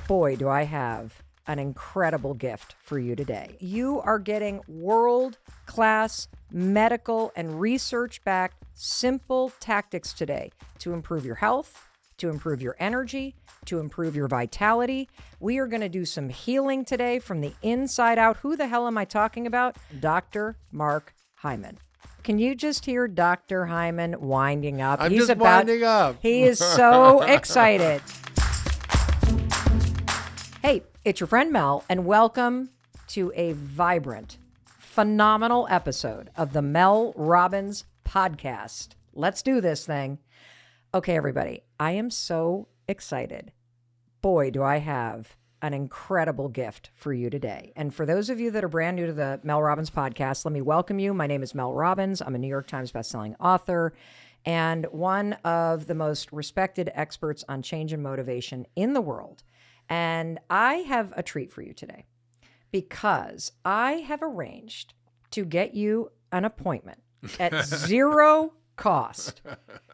Boy, do I have an incredible gift for you today. You are getting world-class medical and research-backed simple tactics today to improve your health, to improve your energy, to improve your vitality. We are going to do some healing today from the inside out. Who the hell am I talking about? Dr. Mark Hyman. Can you just hear Dr. Hyman winding up? He's winding up. He is so excited. Hey, it's your friend Mel, and welcome to a vibrant, phenomenal episode of the Mel Robbins podcast. Let's do this thing. Okay, everybody, I am so excited. Boy, do I have an incredible gift for you today. And for those of you that are brand new to the Mel Robbins podcast, let me welcome you. My name is Mel Robbins. I'm a New York Times bestselling author and one of the most respected experts on change and motivation in the world. And I have a treat for you today because I have arranged to get you an appointment at zero cost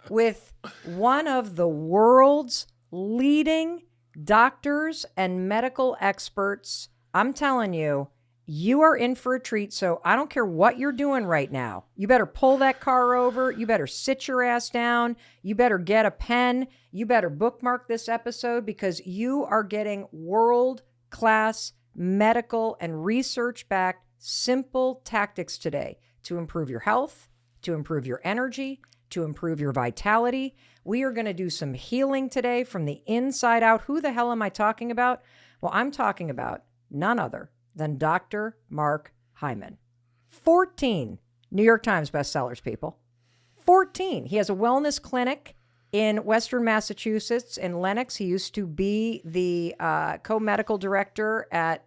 with one of the world's leading doctors and medical experts. I'm telling you, you are in for a treat. So I don't care what you're doing right now. You better pull that car over. You better sit your ass down. You better get a pen. You better bookmark this episode because you are getting world-class medical and research-backed simple tactics today to improve your health, to improve your energy, to improve your vitality. We are going to do some healing today from the inside out. Who the hell am I talking about? Well, I'm talking about none other than Dr. Mark Hyman. 14 New York Times bestsellers, people. 14. He has a wellness clinic in Western Massachusetts in Lenox. He used to be the co-medical director at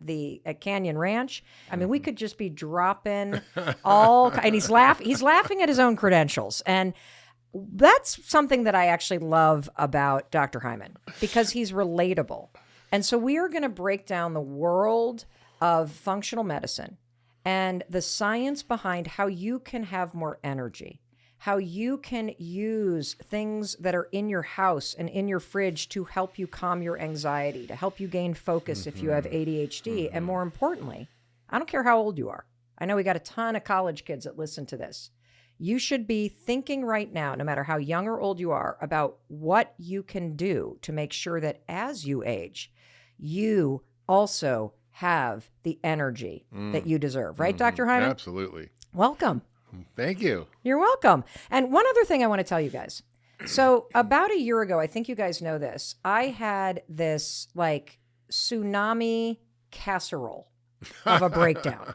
Canyon Ranch. I mean, we could just be dropping and he's laughing at his own credentials. And that's something that I actually love about Dr. Hyman because he's relatable. And so we are going to break down the world of functional medicine and the science behind how you can have more energy, how you can use things that are in your house and in your fridge to help you calm your anxiety, to help you gain focus if you have ADHD. And more importantly, I don't care how old you are. I know we got a ton of college kids that listen to this. You should be thinking right now, no matter how young or old you are, about what you can do to make sure that as you age, you also have the energy that you deserve. Right, Dr. Hyman? Absolutely. Welcome. Thank you. You're welcome. And one other thing I want to tell you guys. So about a year ago, I think you guys know this, I had this like tsunami casserole of a breakdown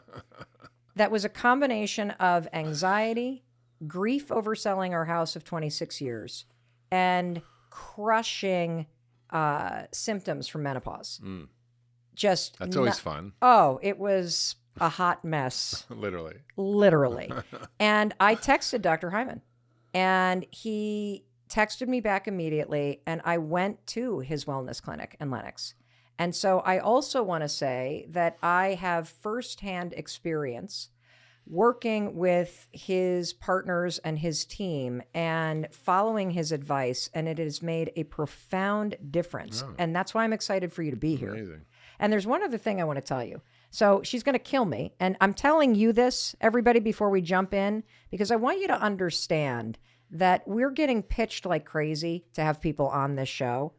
that was a combination of anxiety, grief over selling our house of 26 years, and crushing symptoms from menopause. That's always fun. Oh, it was a hot mess. Literally. And I texted Dr. Hyman and he texted me back immediately and I went to his wellness clinic in Lenox. And so I also want to say that I have firsthand experience working with his partners and his team and following his advice, and it has made a profound difference. Oh. And that's why I'm excited for you to be here. Amazing. And there's one other thing I want to tell you. So she's going to kill me. And I'm telling you this, everybody, before we jump in, because I want you to understand that we're getting pitched like crazy to have people on this show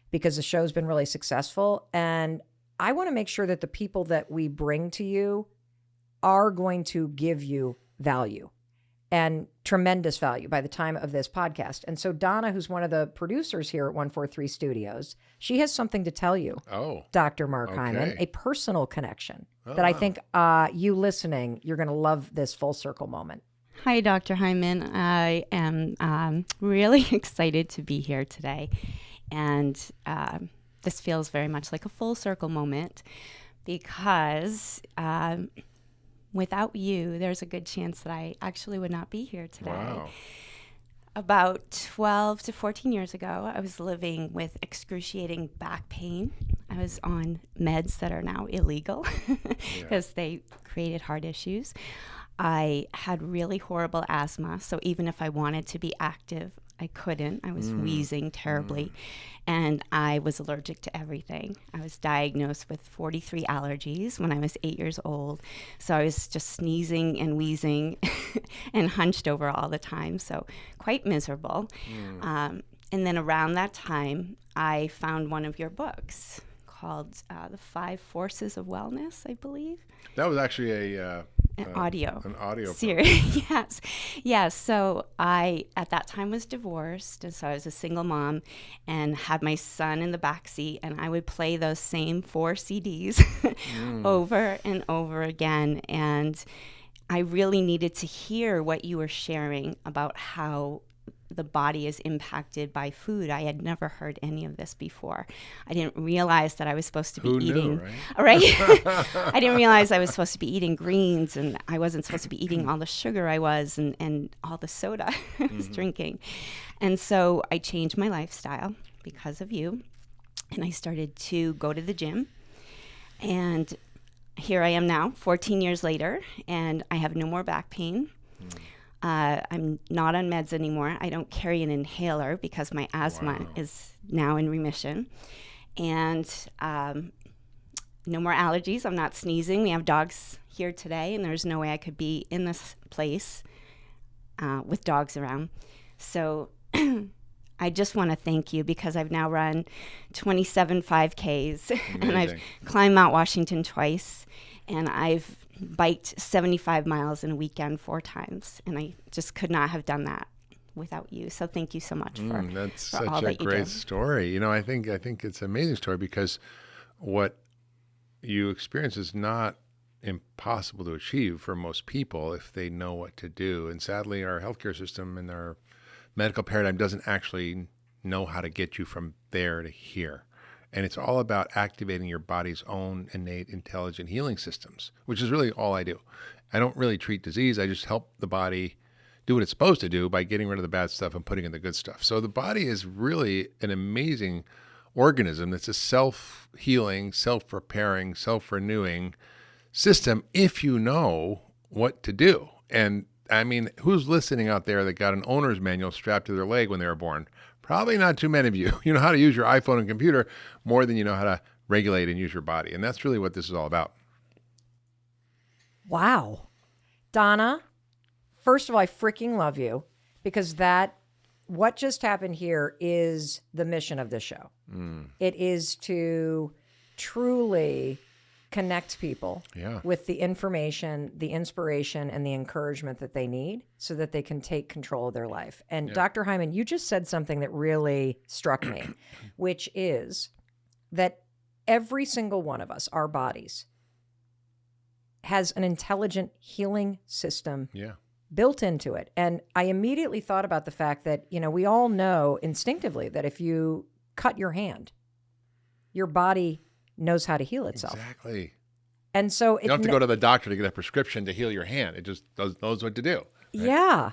because the show's been really successful. And I want to make sure that the people that we bring to you are going to give you value and tremendous value by the time of this podcast. And so Donna, who's one of the producers here at 143 Studios, she has something to tell you, Dr. Mark Hyman, a personal connection that I think you listening, you're going to love this full circle moment. Hi, Dr. Hyman. I am really excited to be here today. And this feels very much like a full circle moment because without you, there's a good chance that I actually would not be here today. Wow. About 12 to 14 years ago, I was living with excruciating back pain. I was on meds that are now illegal because they created heart issues. I had really horrible asthma, so even if I wanted to be active, I couldn't. I was wheezing terribly. And I was allergic to everything. I was diagnosed with 43 allergies when I was 8 years old. So I was just sneezing and wheezing and hunched over all the time. So quite miserable. And then around that time, I found one of your books called The 5 Forces of Wellness, I believe. That was actually An audio series. Yes. Yeah. So I, at that time, was divorced. And so I was a single mom and had my son in the backseat. And I would play those same 4 CDs over and over again. And I really needed to hear what you were sharing about how the body is impacted by food. I had never heard any of this before. I didn't realize that I was supposed to be eating. Right? I didn't realize I was supposed to be eating greens, and I wasn't supposed to be eating all the sugar I was and all the soda I was drinking. And so I changed my lifestyle because of you, and I started to go to the gym. And here I am now, 14 years later, and I have no more back pain. I'm not on meds anymore. I don't carry an inhaler because my asthma is now in remission. And no more allergies. I'm not sneezing. We have dogs here today, and there's no way I could be in this place with dogs around. So I just want to thank you because I've now run 27 5Ks, and I've climbed Mount Washington twice, and I've biked 75 miles in a weekend 4 times, and I just could not have done that without you. So thank you so much for that's for such all a that you great do. story. You know, I think it's an amazing story because what you experience is not impossible to achieve for most people if they know what to do. And sadly, our healthcare system and our medical paradigm doesn't actually know how to get you from there to here. And it's all about activating your body's own innate intelligent healing systems, which is really all I do. I don't really treat disease. I just help the body do what it's supposed to do by getting rid of the bad stuff and putting in the good stuff. So the body is really an amazing organism that's a self-healing, self-repairing, self-renewing system if you know what to do. And I mean, who's listening out there that got an owner's manual strapped to their leg when they were born? Probably not too many of you. You know how to use your iPhone and computer more than you know how to regulate and use your body. And that's really what this is all about. Wow. Donna, first of all, I freaking love you because what just happened here is the mission of this show. It is to truly connect people with the information, the inspiration, and the encouragement that they need so that they can take control of their life. And Dr. Hyman, you just said something that really struck me, which is that every single one of us, our bodies, has an intelligent healing system built into it. And I immediately thought about the fact that, you know, we all know instinctively that if you cut your hand, your body knows how to heal itself. Exactly. And so you don't have to go to the doctor to get a prescription to heal your hand. It just knows what to do. Right? Yeah.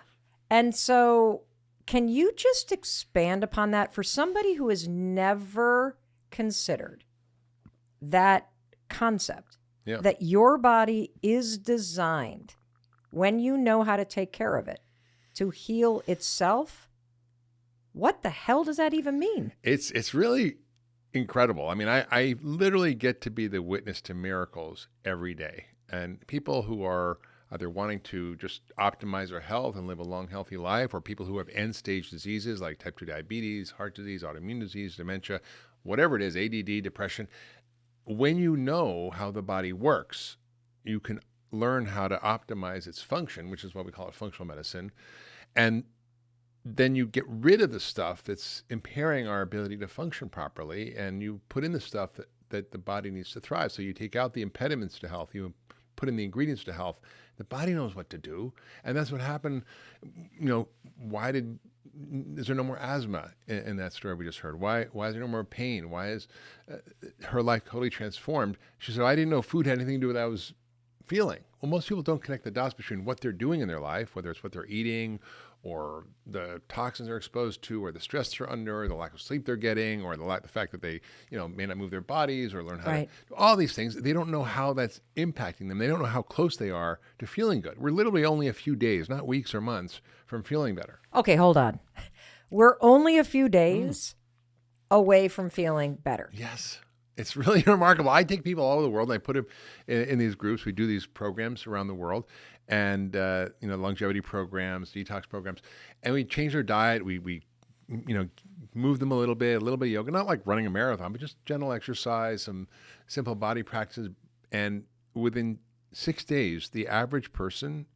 And so can you just expand upon that for somebody who has never considered that concept, that your body is designed, when you know how to take care of it, to heal itself? What the hell does that even mean? It's really incredible. I mean, I literally get to be the witness to miracles every day. And people who are either wanting to just optimize their health and live a long, healthy life, or people who have end-stage diseases like type 2 diabetes, heart disease, autoimmune disease, dementia, whatever it is, ADD, depression. When you know how the body works, you can learn how to optimize its function, which is what we call it functional medicine. And then you get rid of the stuff that's impairing our ability to function properly, and you put in the stuff that the body needs to thrive. So you take out the impediments to health, you put in the ingredients to health. The body knows what to do, and that's what happened. You know, is there no more asthma in that story we just heard? Why is there no more pain? Why is her life totally transformed? She said, I didn't know food had anything to do with what I was feeling. Well, most people don't connect the dots between what they're doing in their life, whether it's what they're eating or the toxins they're exposed to, or the stress they're under, or the lack of sleep they're getting, or the fact that they, may not move their bodies or learn how to do all these things. They don't know how that's impacting them. They don't know how close they are to feeling good. We're literally only a few days, not weeks or months, from feeling better. Okay, hold on. We're only a few days away from feeling better. Yes. It's really remarkable. I take people all over the world and I put them in these groups. We do these programs around the world and, longevity programs, detox programs, and we change their diet. We move them a little bit of yoga, not like running a marathon, but just gentle exercise, some simple body practices. And within 6 days, the average person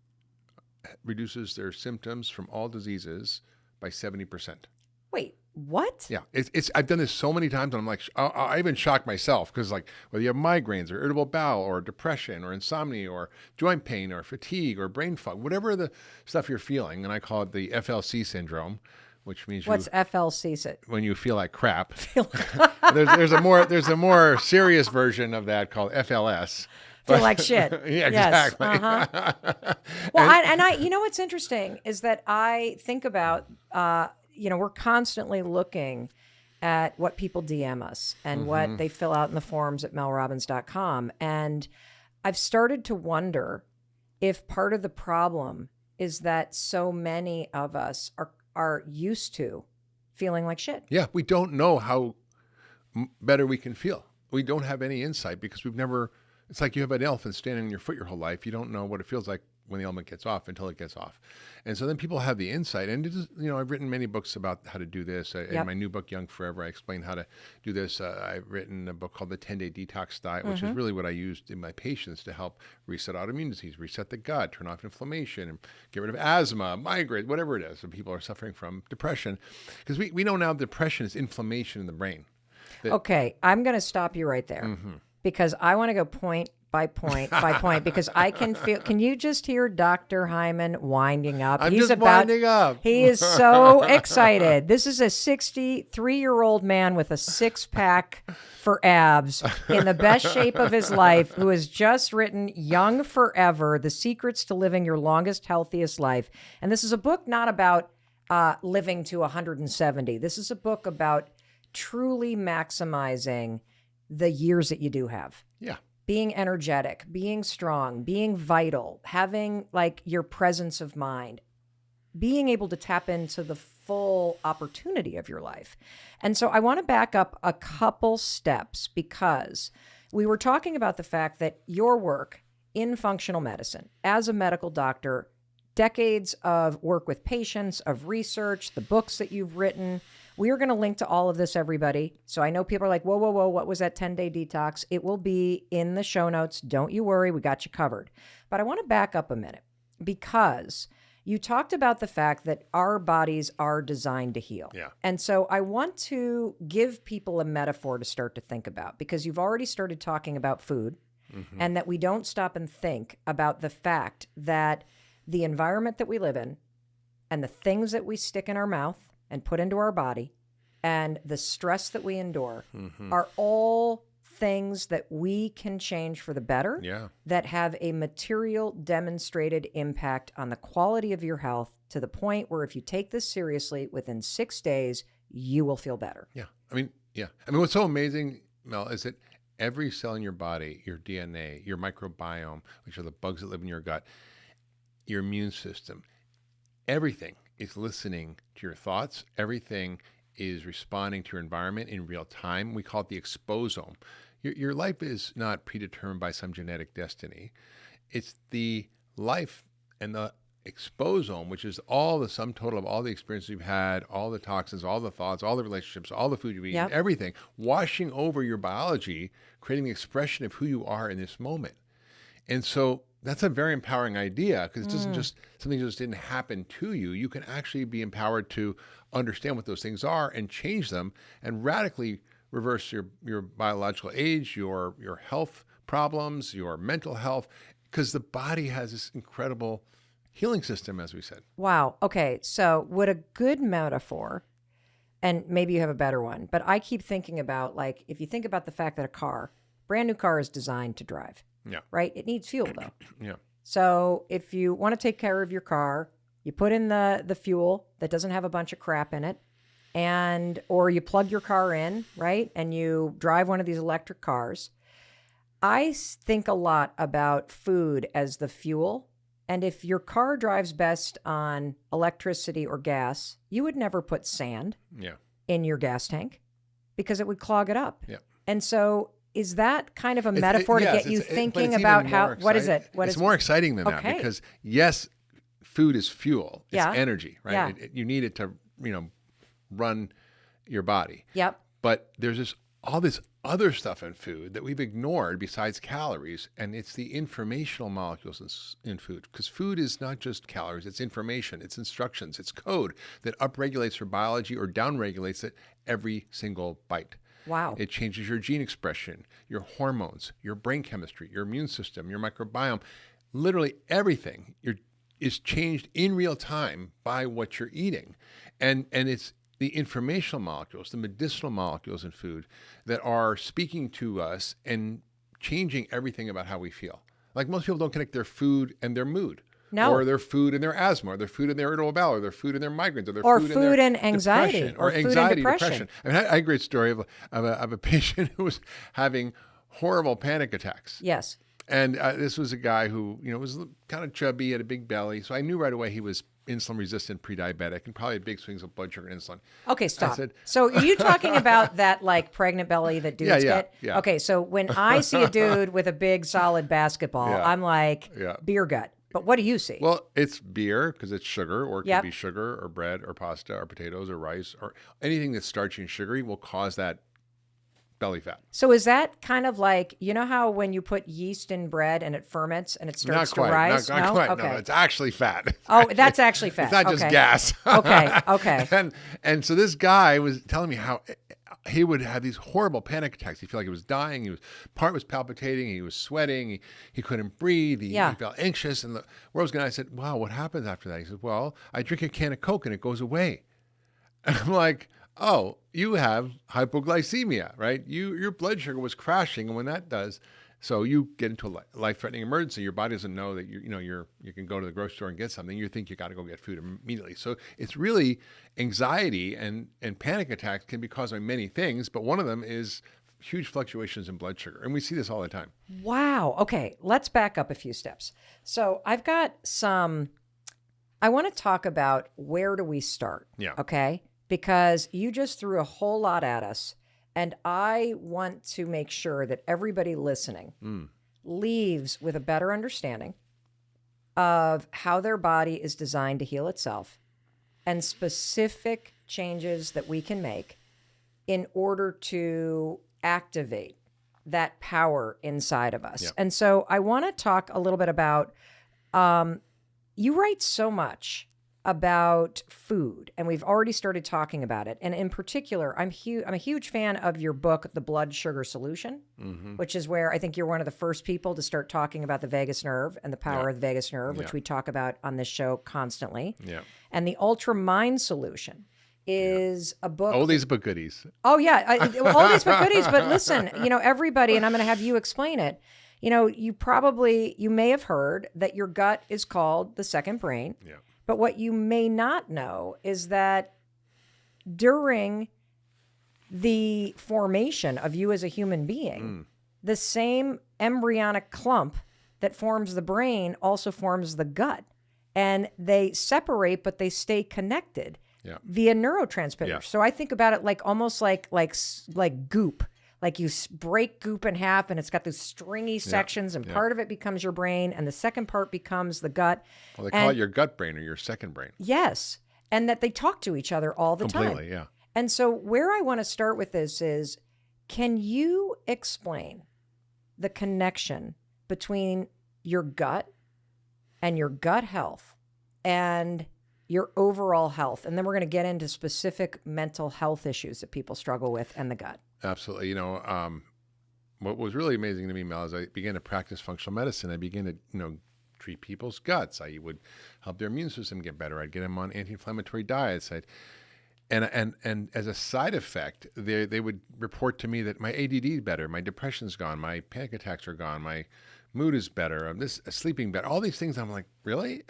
reduces their symptoms from all diseases by 70%. Wait, what? Yeah, I've done this so many times, and I'm like, I even shock myself because, like, whether you have migraines or irritable bowel or depression or insomnia or joint pain or fatigue or brain fog, whatever the stuff you're feeling, and I call it the FLC syndrome, which means what's FLC? When you feel like crap. there's a more serious version of that called FLS. Feel like shit. Yeah, yes. exactly. Uh-huh. Well, I what's interesting is that I think about, we're constantly looking at what people DM us and what they fill out in the forms at melrobbins.com. And I've started to wonder if part of the problem is that so many of us are used to feeling like shit. Yeah, we don't know how better we can feel. We don't have any insight because it's like you have an elephant standing on your foot your whole life. You don't know what it feels like when the element gets off until it gets off. And so then people have the insight. And it is, I've written many books about how to do this. In my new book, Young Forever, I explain how to do this. I've written a book called The 10-Day Detox Diet, which is really what I used in my patients to help reset autoimmune disease, reset the gut, turn off inflammation, and get rid of asthma, migraine, whatever it is. And people are suffering from depression. Because we know now depression is inflammation in the brain. Okay, I'm going to stop you right there because I want to go point by point by point because I can feel. Can you just hear Dr. Hyman winding up? He's winding up. He is so excited. This is a 63-year-old man with a six-pack for abs in the best shape of his life who has just written Young Forever, The Secrets to Living Your Longest, Healthiest Life. And this is a book not about living to 170. This is a book about truly maximizing the years that you do have. Yeah. Being energetic, being strong, being vital, having like your presence of mind, being able to tap into the full opportunity of your life. And so I want to back up a couple steps because we were talking about the fact that your work in functional medicine as a medical doctor, decades of work with patients, of research, the books that you've written. We are going to link to all of this, everybody. So I know people are like, whoa, what was that 10-day detox? It will be in the show notes. Don't you worry. We got you covered. But I want to back up a minute because you talked about the fact that our bodies are designed to heal. Yeah. And so I want to give people a metaphor to start to think about because you've already started talking about food and that we don't stop and think about the fact that the environment that we live in and the things that we stick in our mouth and put into our body and the stress that we endure are all things that we can change for the better that have a material demonstrated impact on the quality of your health to the point where if you take this seriously, within 6 days, you will feel better. Yeah. I mean, what's so amazing, Mel, is that every cell in your body, your DNA, your microbiome, which are the bugs that live in your gut, your immune system, everything is listening to your thoughts. Everything is responding to your environment in real time. We call it the exposome. Your life is not predetermined by some genetic destiny. It's the life and the exposome, which is all the sum total of all the experiences you've had, all the toxins, all the thoughts, all the relationships, all the food you've eaten, everything, washing over your biology, creating the expression of who you are in this moment. And so that's a very empowering idea because it doesn't just something just didn't happen to you. You can actually be empowered to understand what those things are and change them and radically reverse your biological age, your health problems, your mental health, because the body has this incredible healing system, as we said. Wow. Okay. So would a good metaphor, and maybe you have a better one, but I keep thinking about, like, if you think about the fact that a brand new car is designed to drive. Yeah. Right? It needs fuel, though. Yeah. So if you want to take care of your car, you put in the fuel that doesn't have a bunch of crap in it, or you plug your car in, right? And you drive one of these electric cars. I think a lot about food as the fuel And if your car drives best on electricity or gas, you would never put sand in your gas tank because it would clog it up. Yeah. And so is that kind of a metaphor to get you thinking about what is it? It's more exciting than that because yes, food is fuel. It's energy, right? Yeah. You need it to, run your body. Yep. But there's all this other stuff in food that we've ignored besides calories, and it's the informational molecules in food. Because food is not just calories, it's information, it's instructions, it's code that upregulates your biology or downregulates it every single bite. Wow. It changes your gene expression, your hormones, your brain chemistry, your immune system, your microbiome. Literally everything is changed in real time by what you're eating. And it's the informational molecules, the medicinal molecules in food that are speaking to us and changing everything about how we feel. Like most people don't connect their food and their mood. No. Or their food and their asthma, or their food and their irritable bowel, or their food and their migraines, or their or food food and and anxiety, depression, or anxiety, food and depression. I mean, I had a great story of a patient who was having horrible panic attacks. Yes. And this was a guy who, was kind of chubby, had a big belly. So I knew right away he was insulin resistant, pre-diabetic, and probably had big swings of blood sugar and insulin. Okay, stop. So are you talking about that like pregnant belly that dudes get? Yeah. Okay, so when I see a dude with a big solid basketball, I'm like, beer gut. But what do you see? Well, it's beer because it's sugar, or it could be sugar or bread or pasta or potatoes or rice or anything that's starchy and sugary will cause that belly fat. So is that kind of like, how when you put yeast in bread and it ferments and it starts to rise? Not quite. Okay. No, it's actually fat. Oh, that's actually fat. It's not just gas. Okay. And so this guy was telling me how he would have these horrible panic attacks. He felt like he was dying. Heart was palpitating. He was sweating. He couldn't breathe. He felt anxious. And the world was going. I said, "Wow, what happens after that?" He said, "Well, I drink a can of Coke and it goes away." And I'm like, "Oh, you have hypoglycemia, right? Your blood sugar was crashing, and when that does, so you get into a life-threatening emergency. Your body doesn't know that you can go to the grocery store and get something. You think you got to go get food immediately. So it's really anxiety and panic attacks can be caused by many things, but one of them is huge fluctuations in blood sugar, and we see this all the time. Wow. Okay, let's back up a few steps. So I've got I want to talk about where do we start? Yeah. Okay. Because you just threw a whole lot at us, and I want to make sure that everybody listening leaves with a better understanding of how their body is designed to heal itself and specific changes that we can make in order to activate that power inside of us. Yeah. And so I want to talk a little bit about, you write so much about food, and we've already started talking about it. And in particular, I'm a huge fan of your book, The Blood Sugar Solution, which is where I think you're one of the first people to start talking about the vagus nerve and the power of the vagus nerve, which we talk about on this show constantly. Yeah. And the Ultra Mind Solution is a book. Oldies but goodies. Oh yeah, oldies but goodies. But listen, everybody, and I'm going to have you explain it. You may have heard that your gut is called the second brain. Yeah. But what you may not know is that during the formation of you as a human being, the same embryonic clump that forms the brain also forms the gut. And they separate, but they stay connected via neurotransmitters. Yeah. So I think about it like almost like goop. Like you break goop in half and it's got those stringy sections and part of it becomes your brain and the second part becomes the gut. Well, they call it your gut brain or your second brain. Yes. And that they talk to each other all the time. Completely, yeah. And so where I want to start with this is, can you explain the connection between your gut and your gut health and your overall health? And then we're going to get into specific mental health issues that people struggle with and the gut. Absolutely. What was really amazing to me, Mel, is I began to practice functional medicine. I began to, treat people's guts. I would help their immune system get better. I'd get them on anti-inflammatory diets. And as a side effect, they would report to me that my ADD is better, my depression's gone, my panic attacks are gone, my mood is better, I'm sleeping better. All these things, I'm like, really?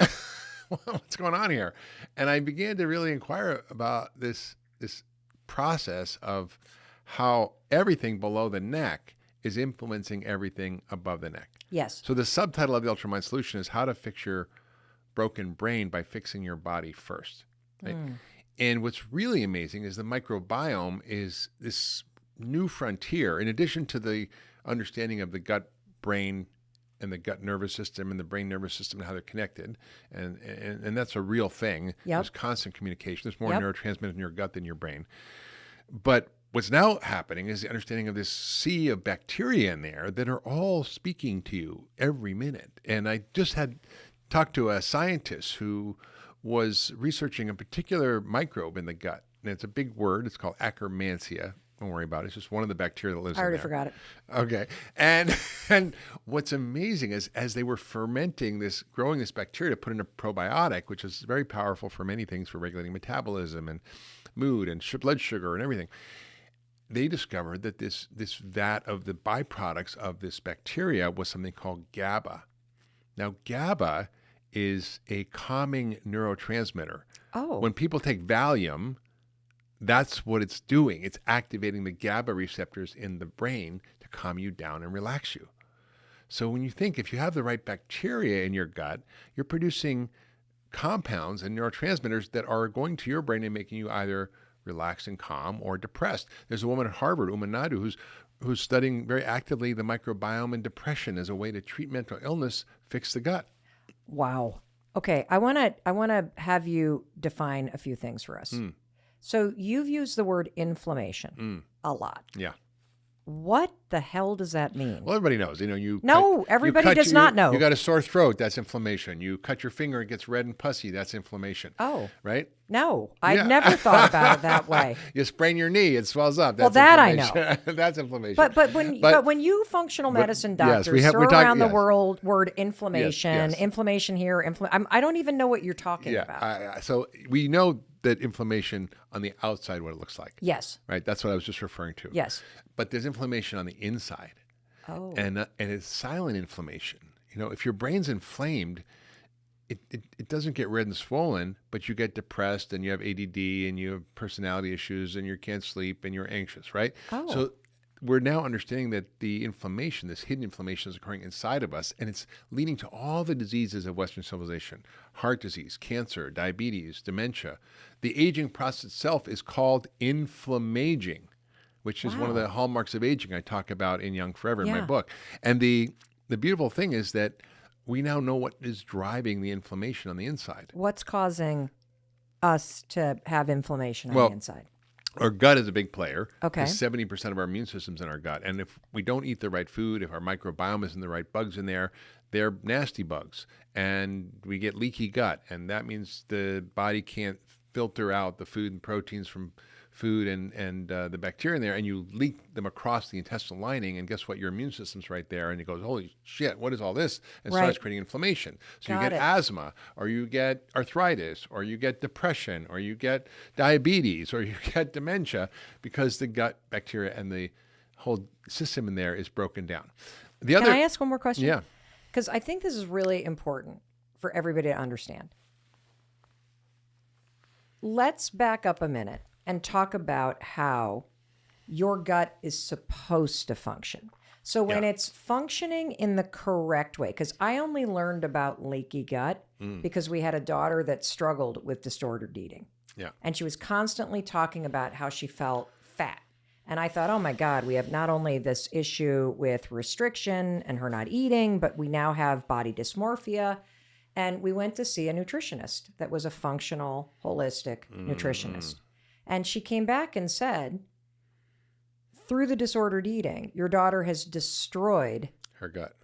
What's going on here? And I began to really inquire about this process of how everything below the neck is influencing everything above the neck. Yes. So the subtitle of the UltraMind Solution is how to fix your broken brain by fixing your body first. Right? And what's really amazing is the microbiome is this new frontier. In addition to the understanding of the gut brain and the gut nervous system and the brain nervous system and how they're connected, and that's a real thing. There's constant communication. There's more neurotransmitters in your gut than your brain. But what's now happening is the understanding of this sea of bacteria in there that are all speaking to you every minute. And I just had talked to a scientist who was researching a particular microbe in the gut. And it's a big word. It's called Akkermansia. Don't worry about it. It's just one of the bacteria that lives in there. I already forgot it. Okay. And what's amazing is as they were fermenting this, growing this bacteria to put in a probiotic, which is very powerful for many things, for regulating metabolism and mood and blood sugar and everything, they discovered that this vat of the byproducts of this bacteria was something called GABA. Now, GABA is a calming neurotransmitter. Oh. When people take Valium, that's what it's doing. It's activating the GABA receptors in the brain to calm you down and relax you. So when you think if you have the right bacteria in your gut, you're producing compounds and neurotransmitters that are going to your brain and making you either relaxed and calm or depressed. There's a woman at Harvard, Uma Naidu, who's studying very actively the microbiome and depression as a way to treat mental illness, fix the gut. Wow. Okay, I want to have you define a few things for us. So you've used the word inflammation a lot. Yeah. What the hell does that mean? Well, everybody knows. Everybody does not know. You got a sore throat, that's inflammation. You cut your finger, it gets red and pussy, that's inflammation. Oh. Right? No, I've never thought about it that way. You sprain your knee, it swells up. Well, that's that I know. That's inflammation. But when you functional medicine doctors throw around the word inflammation, inflammation here, I don't even know what you're talking about. So we know that inflammation on the outside, what it looks like. Yes. Right? That's what I was just referring to. Yes. But there's inflammation on the inside. Oh. And it's silent inflammation. If your brain's inflamed, it doesn't get red and swollen, but you get depressed and you have ADD and you have personality issues and you can't sleep and you're anxious, right? Oh. So we're now understanding that the inflammation, this hidden inflammation, is occurring inside of us, and it's leading to all the diseases of Western civilization: heart disease, cancer, diabetes, dementia. The aging process itself is called inflammaging, which is one of the hallmarks of aging I talk about in Young Forever in my book. And the beautiful thing is that we now know what is driving the inflammation on the inside. What's causing us to have inflammation on the inside? Our gut is a big player. Okay. 70% of our immune system's in our gut. And if we don't eat the right food, if our microbiome isn't the right bugs in there, they're nasty bugs. And we get leaky gut. And that means the body can't filter out the food and proteins from food and the bacteria in there, and you leak them across the intestinal lining, and guess what? Your immune system's right there, and it goes, holy shit, what is all this? And starts creating inflammation. So you get asthma, or you get arthritis, or you get depression, or you get diabetes, or you get dementia, because the gut bacteria and the whole system in there is broken down. Can I ask one more question? Yeah. Because I think this is really important for everybody to understand. Let's back up a minute and talk about how your gut is supposed to function. So when it's functioning in the correct way, because I only learned about leaky gut because we had a daughter that struggled with disordered eating. Yeah. And she was constantly talking about how she felt fat. And I thought, oh my God, we have not only this issue with restriction and her not eating, but we now have body dysmorphia. And we went to see a nutritionist that was a functional, holistic nutritionist. And she came back and said, through the disordered eating, your daughter has destroyed her gut.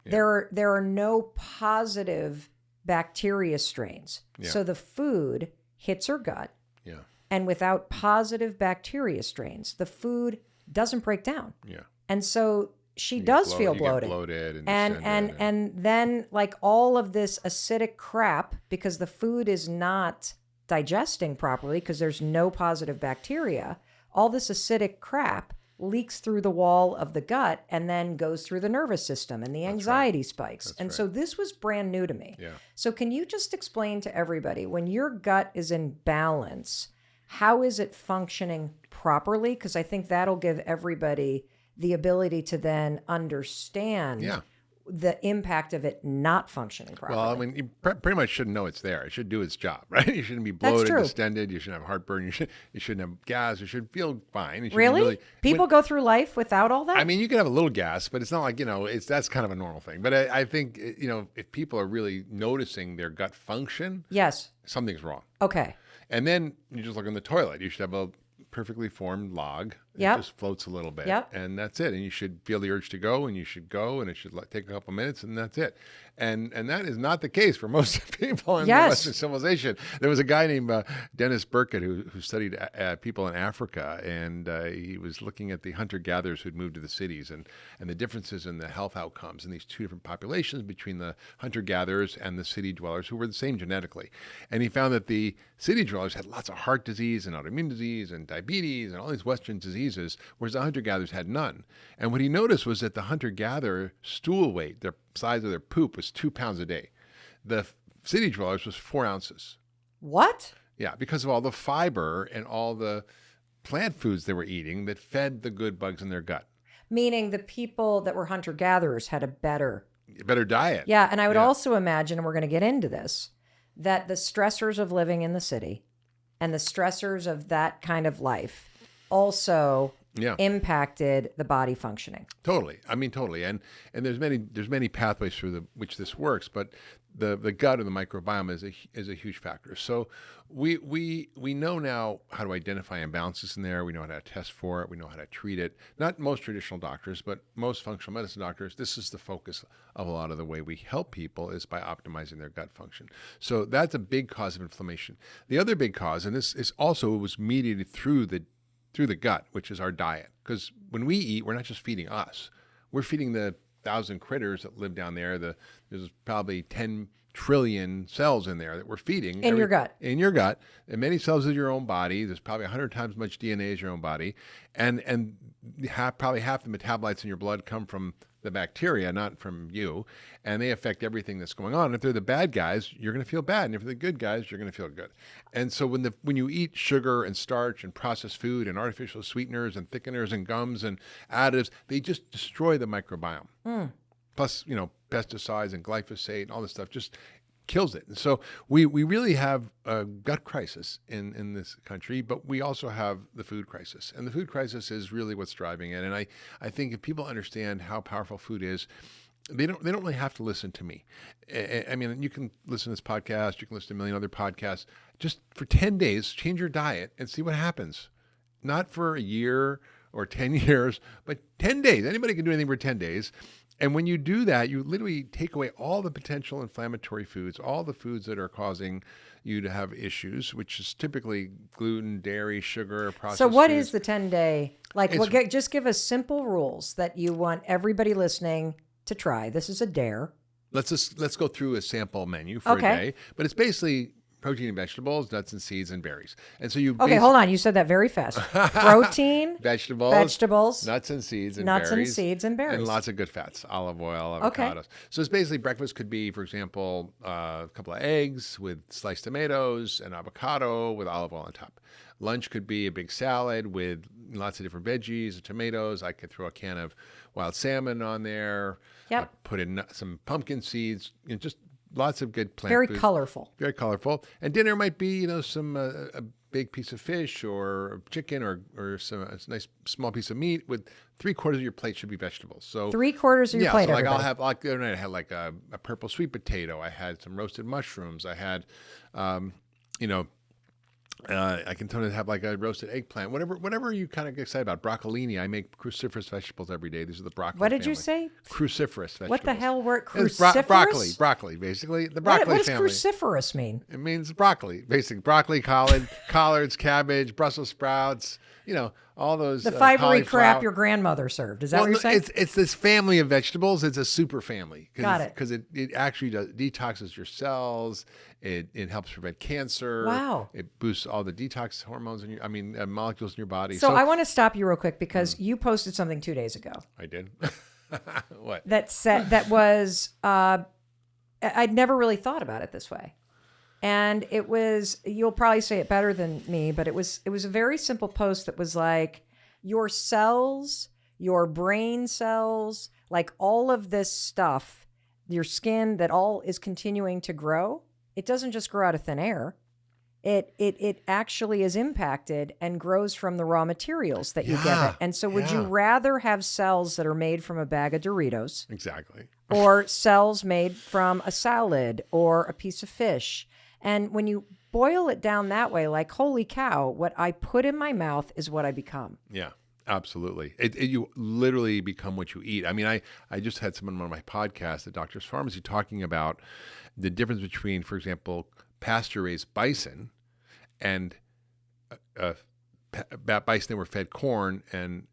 Yeah. There are no positive bacteria strains. Yeah. So the food hits her gut. Yeah. And without positive bacteria strains, the food doesn't break down. Yeah. And so she does feel bloated. And then like all of this acidic crap, because the food is not digesting properly because there's no positive bacteria, all this acidic crap leaks through the wall of the gut and then goes through the nervous system, and the anxiety spikes. So this was brand new to me. Yeah. So can you just explain to everybody, when your gut is in balance, how is it functioning properly? Because I think that'll give everybody the ability to then understand the impact of it not functioning properly. Well, I mean, you pretty much shouldn't know it's there. It should do its job, right? You shouldn't be That's bloated, true. distended. You shouldn't have heartburn. You shouldn't have gas. You should feel fine. You should Really? People go through life without all that? I mean, you can have a little gas, but it's not like, that's kind of a normal thing. But I think, if people are really noticing their gut function, yes. something's wrong. Okay. And then you just look in the toilet. You should have a perfectly formed log. Yep. It just floats a little bit. Yep. And that's it. And you should feel the urge to go, and you should go, and it should take a couple minutes, and that's it. And that is not the case for most people in Yes. Western civilization. There was a guy named Dennis Burkitt who studied people in Africa, and he was looking at the hunter-gatherers who'd moved to the cities and the differences in the health outcomes in these two different populations between the hunter-gatherers and the city dwellers who were the same genetically. And he found that the city dwellers had lots of heart disease and autoimmune disease and diabetes and all these Western diseases, whereas the hunter-gatherers had none. And what he noticed was that the hunter-gatherer stool weight, their size of their poop, was 2 pounds a day. The city dwellers was 4 ounces. What? Yeah, because of all the fiber and all the plant foods they were eating that fed the good bugs in their gut. Meaning the people that were hunter-gatherers had a better diet. Yeah, and I would also imagine, and we're going to get into this, that the stressors of living in the city and the stressors of that kind of life also impacted the body functioning. Totally. I mean, totally. And there's many pathways through which this works, but the gut and the microbiome is a huge factor. So we know now how to identify imbalances in there. We know how to test for it. We know how to treat it. Not most traditional doctors, but most functional medicine doctors, this is the focus of a lot of the way we help people is by optimizing their gut function. So that's a big cause of inflammation. The other big cause, and this is also was mediated through the gut, which is our diet. Because when we eat, we're not just feeding us. We're feeding the 1,000 critters that live down there. There's probably 10 trillion cells in there that we're feeding. In your gut. In your gut. And many cells in your own body. There's probably 100 times as much DNA as your own body. And probably half the metabolites in your blood come from the bacteria, not from you. And they affect everything that's going on. If they're the bad guys, you're going to feel bad. And if they're the good guys, you're going to feel good. And so when you eat sugar and starch and processed food and artificial sweeteners and thickeners and gums and additives, they just destroy the microbiome. Plus, pesticides and glyphosate and all this stuff just kills it. And so we really have a gut crisis in this country, but we also have the food crisis. And the food crisis is really what's driving it. And I think if people understand how powerful food is, they don't really have to listen to me. I mean, you can listen to this podcast, you can listen to a million other podcasts. Just for 10 days, change your diet and see what happens. Not for a year or 10 years, but 10 days. Anybody can do anything for 10 days. And when you do that, you literally take away all the potential inflammatory foods, all the foods that are causing you to have issues, which is typically gluten, dairy, sugar, processed So what foods. is the 10-day? Just give us simple rules that you want everybody listening to try. This is a dare. Let's go through a sample menu for a day. But it's basically protein and vegetables, nuts and seeds, and berries. And so you hold on. You said that very fast. Protein, vegetables, nuts and seeds, and berries. And lots of good fats, olive oil, avocados. Okay. So it's basically breakfast could be, for example, a couple of eggs with sliced tomatoes, and avocado with olive oil on top. Lunch could be a big salad with lots of different veggies and tomatoes. I could throw a can of wild salmon on there. Yep. Put in some pumpkin seeds, just lots of good plant Very foods. Very colorful. And dinner might be, some a big piece of fish or chicken or a nice small piece of meat with 3/4 of your plate should be vegetables. So 3/4 of your plate. So everybody. I'll have the other night I had a purple sweet potato. I had some roasted mushrooms. I had, I can totally have a roasted eggplant, whatever you kind of get excited about. Broccolini, I make cruciferous vegetables every day. These are the broccoli What did family. you say? Cruciferous vegetables. What the hell were It's cruciferous? broccoli, basically. The broccoli what does family. cruciferous mean? It means broccoli, basically. Broccoli, collards, cabbage, Brussels sprouts, all those. The fibery crap cauliflower. your grandmother served. Is that what you're saying? It's this family of vegetables. It's a super family. Got it. Because it actually detoxes your cells. It helps prevent cancer. Wow. It boosts all the detox hormones molecules in your body. So I want to stop you real quick because you posted something 2 days ago. I did. What? That was I'd never really thought about it this way. And it was, you'll probably say it better than me, but it was a very simple post that was like, your cells, your brain cells, like all of this stuff, your skin that all is continuing to grow, it doesn't just grow out of thin air. It actually is impacted and grows from the raw materials that you give it. And so would you rather have cells that are made from a bag of Doritos? Exactly. Or cells made from a salad or a piece of fish? And when you boil it down that way, like, holy cow, what I put in my mouth is what I become. Yeah, absolutely. You literally become what you eat. I mean, I just had someone on my podcast, the Doctor's Pharmacy, talking about the difference between, for example, pasture-raised bison and bison that were fed corn and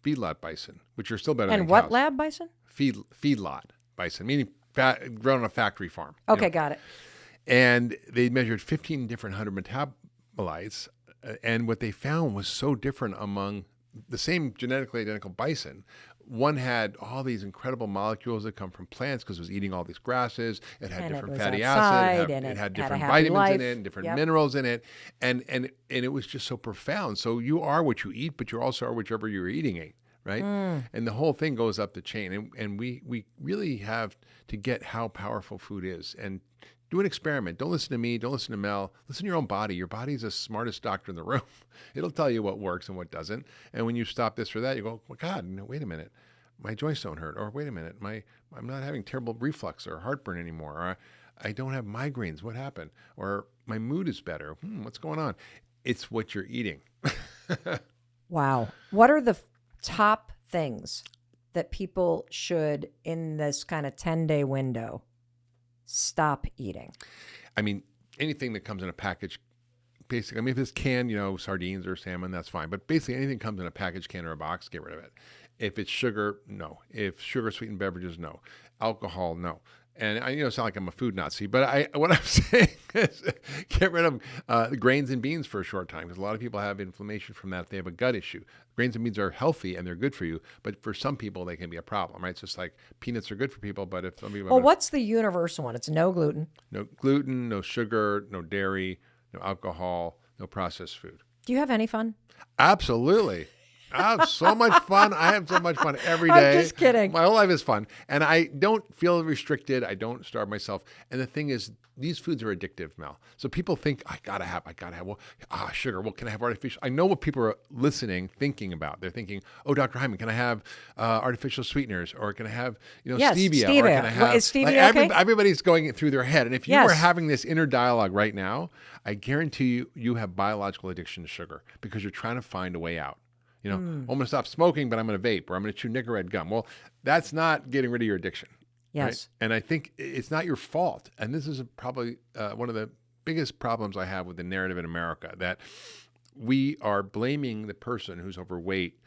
feedlot bison, which are still better than And what cows. lab bison? Feedlot bison, meaning grown on a factory farm. Okay, got it. And they measured 15 different 100 metabolites, and what they found was so different among the same genetically identical bison. One had all these incredible molecules that come from plants because it was eating all these grasses. It had different fatty acids. It had different vitamins in it and different minerals in it. And it was just so profound. So you are what you eat, but you also are whichever you're eating, right? And the whole thing goes up the chain. And we really have to get how powerful food is. And do an experiment. Don't listen to me. Don't listen to Mel. Listen to your own body. Your body's the smartest doctor in the room. It'll tell you what works and what doesn't. And when you stop this or that, you go, oh, God, no, wait a minute. My joints don't hurt. Or wait a minute. I'm not having terrible reflux or heartburn anymore. Or I don't have migraines. What happened? Or my mood is better. What's going on? It's what you're eating. Wow. What are the top things that people should, in this kind of 10-day window, stop eating? I mean, anything that comes in a package, basically, I mean, if it's canned, sardines or salmon, that's fine. But basically anything comes in a package, can, or a box, get rid of it. If it's sugar, no. If sugar sweetened beverages, no. Alcohol, no. And I sound like I'm a food Nazi, but what I'm saying is get rid of the grains and beans for a short time, because a lot of people have inflammation from that if they have a gut issue. Grains and beans are healthy and they're good for you, but for some people they can be a problem, right? It's just like peanuts are good for people, but if some people Well, what's the universal one? It's no gluten. No gluten, no sugar, no dairy, no alcohol, no processed food. Do you have any fun? Absolutely. I have so much fun. I have so much fun every day. I'm just kidding. My whole life is fun. And I don't feel restricted. I don't starve myself. And the thing is, these foods are addictive, Mel. So people think, I gotta have, well, sugar. Well, can I have artificial? I know what people are listening, thinking about. They're thinking, oh, Dr. Hyman, can I have artificial sweeteners? Or can I have, stevia? Or can I have, is stevia okay? Everybody's going through their head. And if you are having this inner dialogue right now, I guarantee you have biological addiction to sugar because you're trying to find a way out. I'm going to stop smoking, but I'm going to vape, or I'm going to chew Nicorette gum. Well, that's not getting rid of your addiction. Yes. Right? And I think it's not your fault. And this is probably one of the biggest problems I have with the narrative in America, that we are blaming the person who's overweight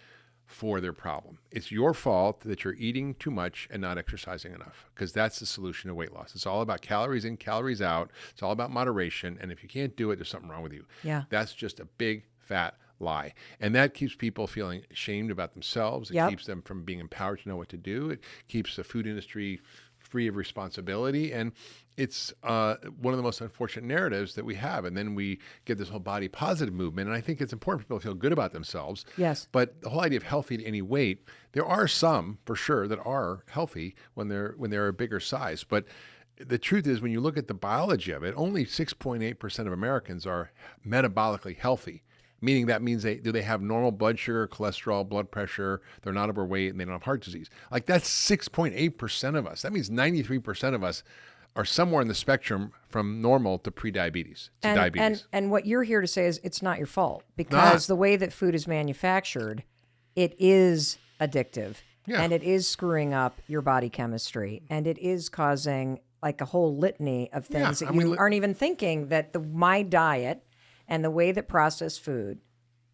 for their problem. It's your fault that you're eating too much and not exercising enough, because that's the solution to weight loss. It's all about calories in, calories out. It's all about moderation. And if you can't do it, there's something wrong with you. Yeah. That's just a big, fat lie. And that keeps people feeling ashamed about themselves. It keeps them from being empowered to know what to do. It keeps the food industry free of responsibility. And it's one of the most unfortunate narratives that we have. And then we get this whole body positive movement. And I think it's important for people to feel good about themselves. Yes. But the whole idea of healthy at any weight, there are some for sure that are healthy when they're a bigger size. But the truth is, when you look at the biology of it, only 6.8% of Americans are metabolically healthy. Meaning that means they have normal blood sugar, cholesterol, blood pressure, they're not overweight, and they don't have heart disease. Like, that's 6.8% of us. That means 93% of us are somewhere in the spectrum from normal to prediabetes, to diabetes. And what you're here to say is it's not your fault, because the way that food is manufactured, it is addictive, and it is screwing up your body chemistry, and it is causing like a whole litany of things that you aren't even thinking that my diet and the way that processed food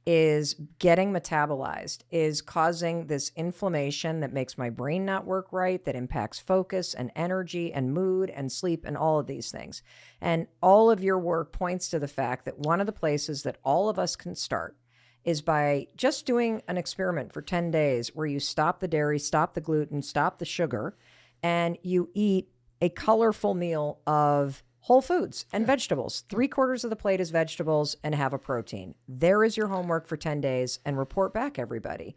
is getting metabolized is causing this inflammation that makes my brain not work right, that impacts focus and energy and mood and sleep and all of these things. And all of your work points to the fact that one of the places that all of us can start is by just doing an experiment for 10 days where you stop the dairy, stop the gluten, stop the sugar, and you eat a colorful meal of whole foods and vegetables. 3/4 of the plate is vegetables, and have a protein. There is your homework for 10 days, and report back, everybody.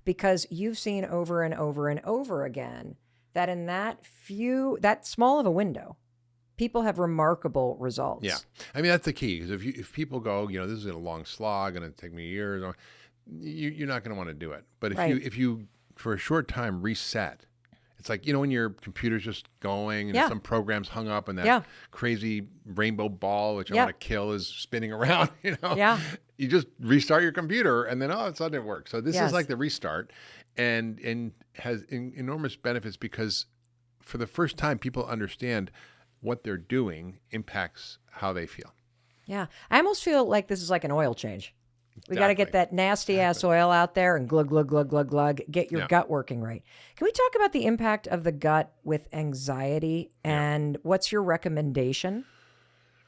because you've seen over and over and over again that in that small of a window, people have remarkable results. Yeah. I mean, that's the key. Because if people go, this is a long slog and it'll take me years, you're not going to want to do it. But if you for a short time reset, it's like, when your computer's just going and some program's hung up and that crazy rainbow ball, which I want to kill, is spinning around, you just restart your computer and then, all of a sudden it works. So this is like the restart and has enormous benefits because for the first time, people understand what they're doing impacts how they feel. Yeah. I almost feel like this is like an oil change. We got to get that nasty ass oil out there and glug, glug, glug, glug, glug, get your gut working right. Can we talk about the impact of the gut with anxiety and what's your recommendation?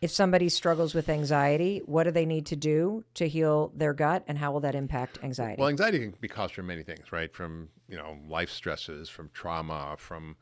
If somebody struggles with anxiety, what do they need to do to heal their gut and how will that impact anxiety? Well, anxiety can be caused from many things, right? From, life stresses, from trauma, from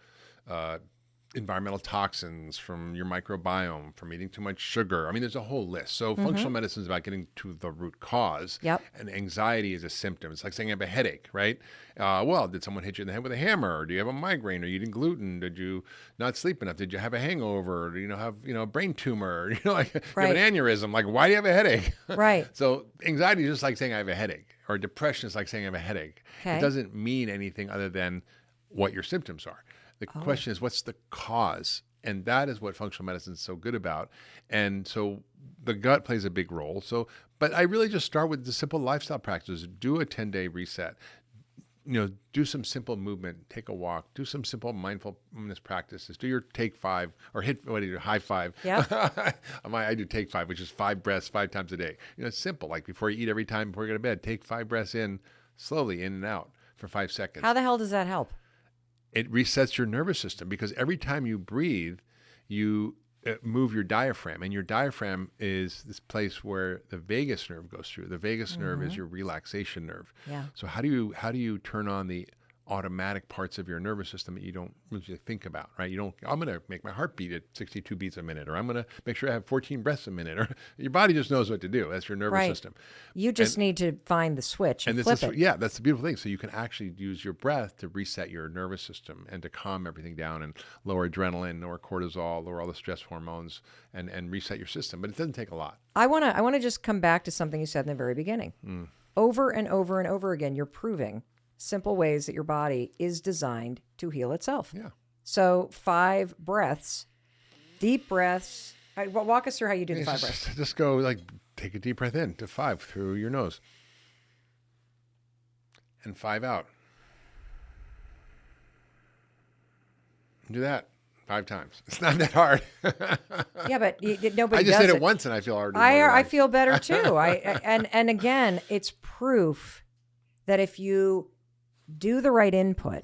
environmental toxins, from your microbiome, from eating too much sugar. I mean, there's a whole list. So functional medicine is about getting to the root cause. Yep. And anxiety is a symptom. It's like saying I have a headache, right? Well, did someone hit you in the head with a hammer? Or do you have a migraine? Are you eating gluten? Did you not sleep enough? Did you have a hangover? Or do you have a brain tumor? You have an aneurysm. Like, why do you have a headache? Right. So anxiety is just like saying I have a headache. Or depression is like saying I have a headache. Okay. It doesn't mean anything other than what your symptoms are. The question is, what's the cause? And that is what functional medicine is so good about. And so the gut plays a big role. But I really just start with the simple lifestyle practices. Do a 10-day reset. Do some simple movement, take a walk, do some simple mindfulness practices, do your take 5 or high 5. Yeah. I do take 5, which is 5 breaths 5 times a day. It's simple. Like before you eat every time before you go to bed, take 5 breaths in, slowly in and out for 5 seconds. How the hell does that help? It resets your nervous system because every time you breathe, you move your diaphragm. And your diaphragm is this place where the vagus nerve goes through. The vagus nerve is your relaxation nerve. Yeah. So how do you turn on the automatic parts of your nervous system that you don't usually think about, right? I'm going to make my heart beat at 62 beats a minute, or I'm going to make sure I have 14 breaths a minute, or your body just knows what to do. That's your nervous system. You just need to find the switch and flip it. Yeah, that's the beautiful thing. So you can actually use your breath to reset your nervous system and to calm everything down and lower adrenaline, lower cortisol, lower all the stress hormones, and reset your system. But it doesn't take a lot. I want to just come back to something you said in the very beginning. Over and over and over again, you're proving simple ways that your body is designed to heal itself. Yeah. So 5 breaths, deep breaths. Walk us through how you do the 5 breaths. Just go take a deep breath in to 5 through your nose and 5 out. Do that 5 times. It's not that hard. Yeah, but nobody. I just did it once and I feel already. I feel better too. And again, it's proof that if you do the right input,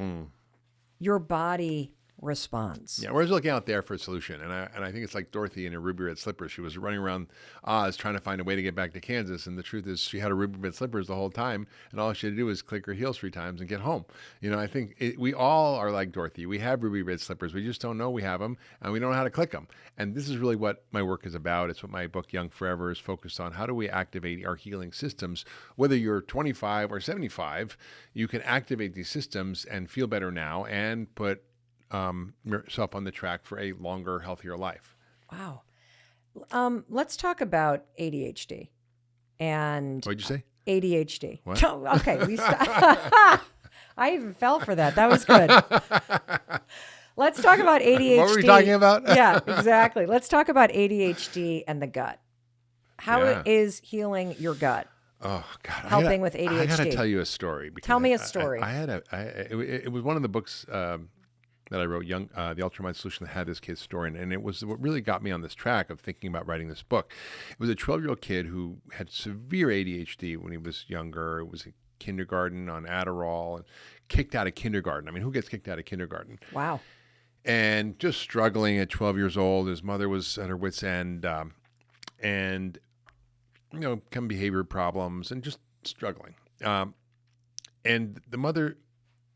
your body responds. Yeah, we're just looking out there for a solution. And I think it's like Dorothy in her ruby red slippers. She was running around Oz trying to find a way to get back to Kansas. And the truth is she had her ruby red slippers the whole time. And all she had to do was click her heels 3 times and get home. I think we all are like Dorothy. We have ruby red slippers. We just don't know we have them and we don't know how to click them. And this is really what my work is about. It's what my book, Young Forever, is focused on. How do we activate our healing systems? Whether you're 25 or 75, you can activate these systems and feel better now and put yourself on the track for a longer, healthier life. Wow. Let's talk about ADHD. And what'd you say? ADHD. What? Okay. I even fell for that. That was good. Let's talk about ADHD. What were we talking about? Yeah, exactly. Let's talk about ADHD and the gut. How it is healing your gut. Oh God! Helping with ADHD. I got to tell you a story. Tell me a story. It was one of the books that I wrote, The UltraWellness Solution, that had this kid's story. And it was what really got me on this track of thinking about writing this book. It was a 12-year-old kid who had severe ADHD when he was younger. It was in kindergarten on Adderall and kicked out of kindergarten. I mean, who gets kicked out of kindergarten? Wow. And just struggling at 12 years old. His mother was at her wit's end and, some behavior problems and just struggling. And the mother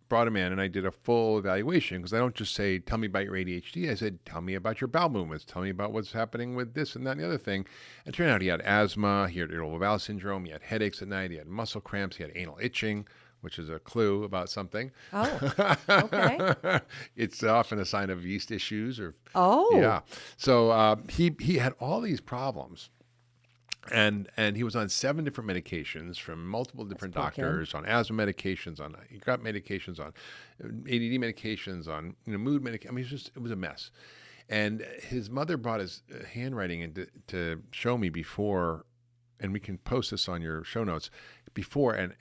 brought him in and I did a full evaluation because I don't just say, tell me about your ADHD. I said, tell me about your bowel movements. Tell me about what's happening with this and that and the other thing. It turned out he had asthma, he had irritable bowel syndrome, he had headaches at night, he had muscle cramps, he had anal itching, which is a clue about something. Oh, okay. It's often a sign of yeast issues or Oh. yeah. So he had all these problems. And he was on 7 different medications from multiple different poor kid. doctors, on asthma medications, on gut medications, on ADD medications, on mood medication. I mean, it was a mess. And his mother brought his handwriting in to show me before, and we can post this on your show notes, before and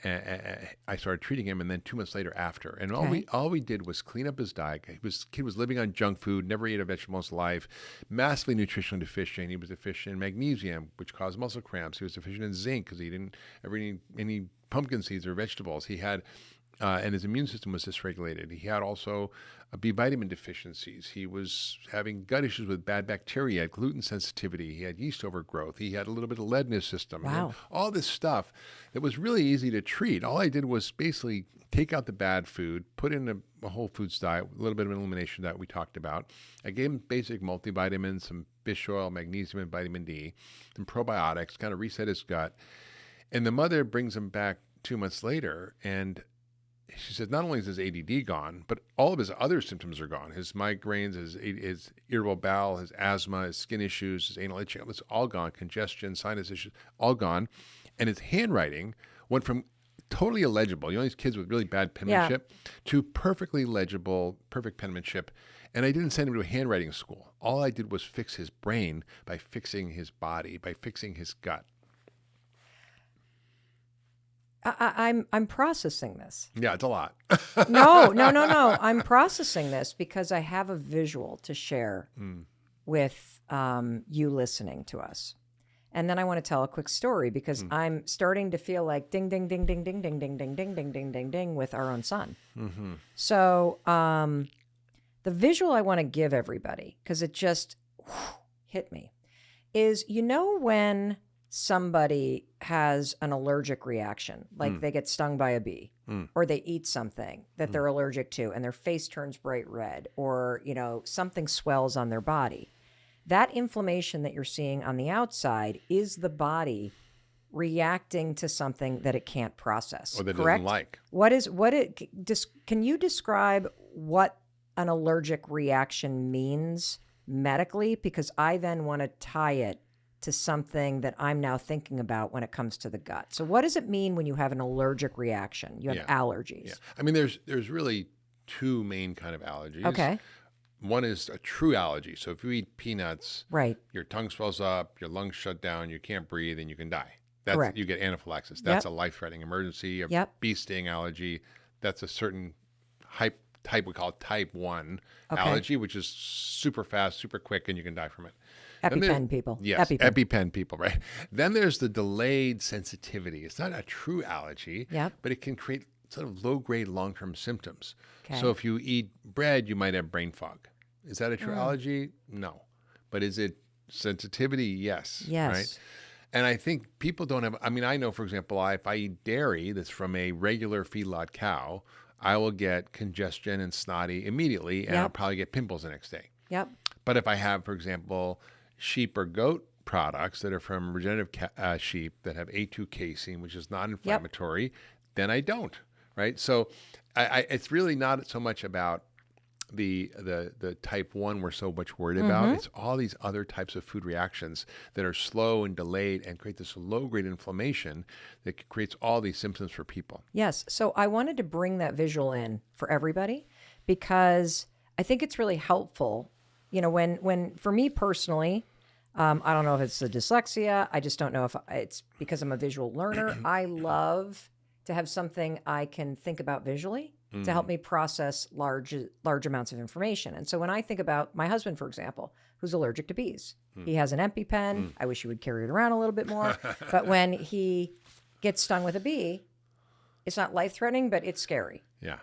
I started treating him, and then 2 months later after. And all we did was clean up his diet. Kid was living on junk food, never ate a vegetable in his life, massively nutritionally deficient. He was deficient in magnesium, which caused muscle cramps. He was deficient in zinc because he didn't ever eat any pumpkin seeds or vegetables. He had and his immune system was dysregulated. He had also B vitamin deficiencies. He was having gut issues with bad bacteria. He had gluten sensitivity. He had yeast overgrowth. He had a little bit of lead in his system. Wow. And all this stuff that was really easy to treat. All I did was basically take out the bad food, put in a whole foods diet, a little bit of an elimination diet we talked about. I gave him basic multivitamins, some fish oil, magnesium, and vitamin D, some probiotics, kind of reset his gut. And the mother brings him back 2 months later, and she said, not only is his ADD gone, but all of his other symptoms are gone. His migraines, his irritable bowel, his asthma, his skin issues, his anal itching, it's all gone. Congestion, sinus issues, all gone. And his handwriting went from totally illegible, these kids with really bad penmanship, to perfectly legible, perfect penmanship. And I didn't send him to a handwriting school. All I did was fix his brain by fixing his body, by fixing his gut. I'm processing this. Yeah, it's a lot. No. I'm processing this because I have a visual to share with you listening to us. And then I want to tell a quick story because I'm starting to feel like ding, ding, ding, ding, ding, ding, ding, ding, ding, ding, ding, ding, ding with our own son. Mm-hmm. So the visual I want to give everybody, because it just hit me, is when somebody has an allergic reaction, like they get stung by a bee or they eat something that they're allergic to and their face turns bright red, or, something swells on their body. That inflammation that you're seeing on the outside is the body reacting to something that it can't process. Or that it correct? doesn't like. Can you describe what an allergic reaction means medically? Because I then want to tie it to something that I'm now thinking about when it comes to the gut. So what does it mean when you have an allergic reaction? You have allergies. Yeah. I mean, there's really 2 main kind of allergies. Okay. One is a true allergy. So if you eat peanuts, right, your tongue swells up, your lungs shut down, you can't breathe, and you can die. Correct. You get anaphylaxis. That's a life-threatening emergency. A bee sting allergy, that's a certain type we call type 1 allergy, which is super fast, super quick, and you can die from it. EpiPen people. Yes, EpiPen people, right? Then there's the delayed sensitivity. It's not a true allergy, but it can create sort of low-grade long-term symptoms. Okay. So if you eat bread, you might have brain fog. Is that a true allergy? No. But is it sensitivity? Yes. Yes. Right? And I think people don't have, I know, for example, if I eat dairy that's from a regular feedlot cow, I will get congestion and snotty immediately, and I'll probably get pimples the next day. Yep. But if I have, for example, sheep or goat products that are from regenerative sheep that have A2 casein, which is not inflammatory, then I don't, right? So it's really not so much about the type 1 we're so much worried about. It's all these other types of food reactions that are slow and delayed and create this low-grade inflammation that creates all these symptoms for people. Yes. So I wanted to bring that visual in for everybody because I think it's really helpful. When for me personally, I don't know if it's the dyslexia. I just don't know if it's because I'm a visual learner. I love to have something I can think about visually to help me process large amounts of information. And so when I think about my husband, for example, who's allergic to bees, he has an EpiPen. I wish he would carry it around a little bit more. But when he gets stung with a bee, it's not life-threatening, but it's scary. Yeah.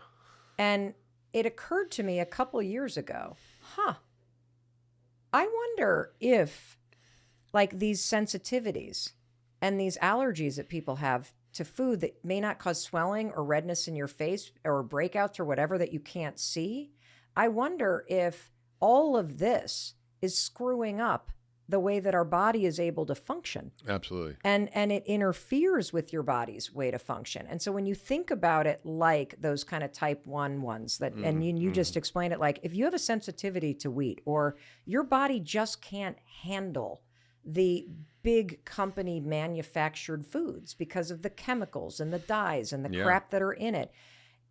And it occurred to me a couple of years ago, I wonder if these sensitivities and these allergies that people have to food that may not cause swelling or redness in your face or breakouts or whatever that you can't see, I wonder if all of this is screwing up the way that our body is able to function. Absolutely. And it interferes with your body's way to function. And so when you think about it like those kind of type 1 ones that, and you just explained it like, if you have a sensitivity to wheat, or your body just can't handle the big company manufactured foods because of the chemicals and the dyes and the crap that are in it,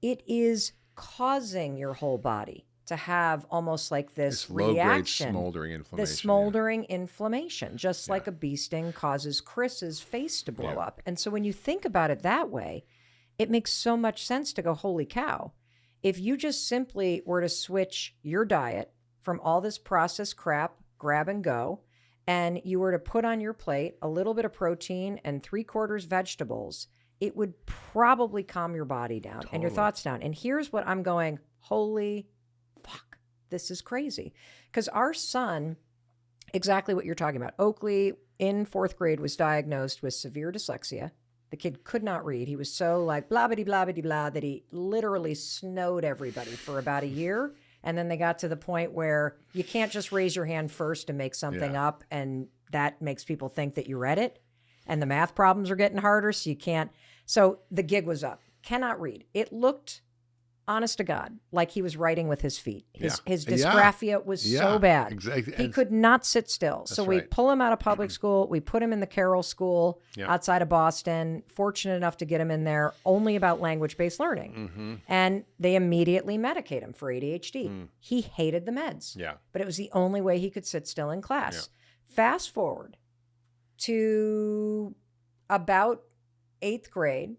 it is causing your whole body to have almost like this reaction, smoldering inflammation. this smoldering inflammation, just like a bee sting causes Chris's face to blow up. And so when you think about it that way, it makes so much sense to go, holy cow. If you just simply were to switch your diet from all this processed crap, grab and go, and you were to put on your plate a little bit of protein and 3/4 vegetables, it would probably calm your body down and your thoughts down. And here's what I'm going, holy fuck, this is crazy. Because our son, exactly what you're talking about, Oakley in 4th grade was diagnosed with severe dyslexia. The kid could not read. He was so like blah that he literally snowed everybody for about a year. And then they got to the point where you can't just raise your hand first and make something up, and that makes people think that you read it. And the math problems are getting harder, so you can't. So the gig was up. Cannot read. It looked, honest to God, like he was writing with his feet. His dysgraphia was so bad. Exactly. He could not sit still. So we pull him out of public school. We put him in the Carroll School outside of Boston. Fortunate enough to get him in there only about language-based learning. And they immediately medicate him for ADHD. He hated the meds. But it was the only way he could sit still in class. Fast forward to about 8th grade.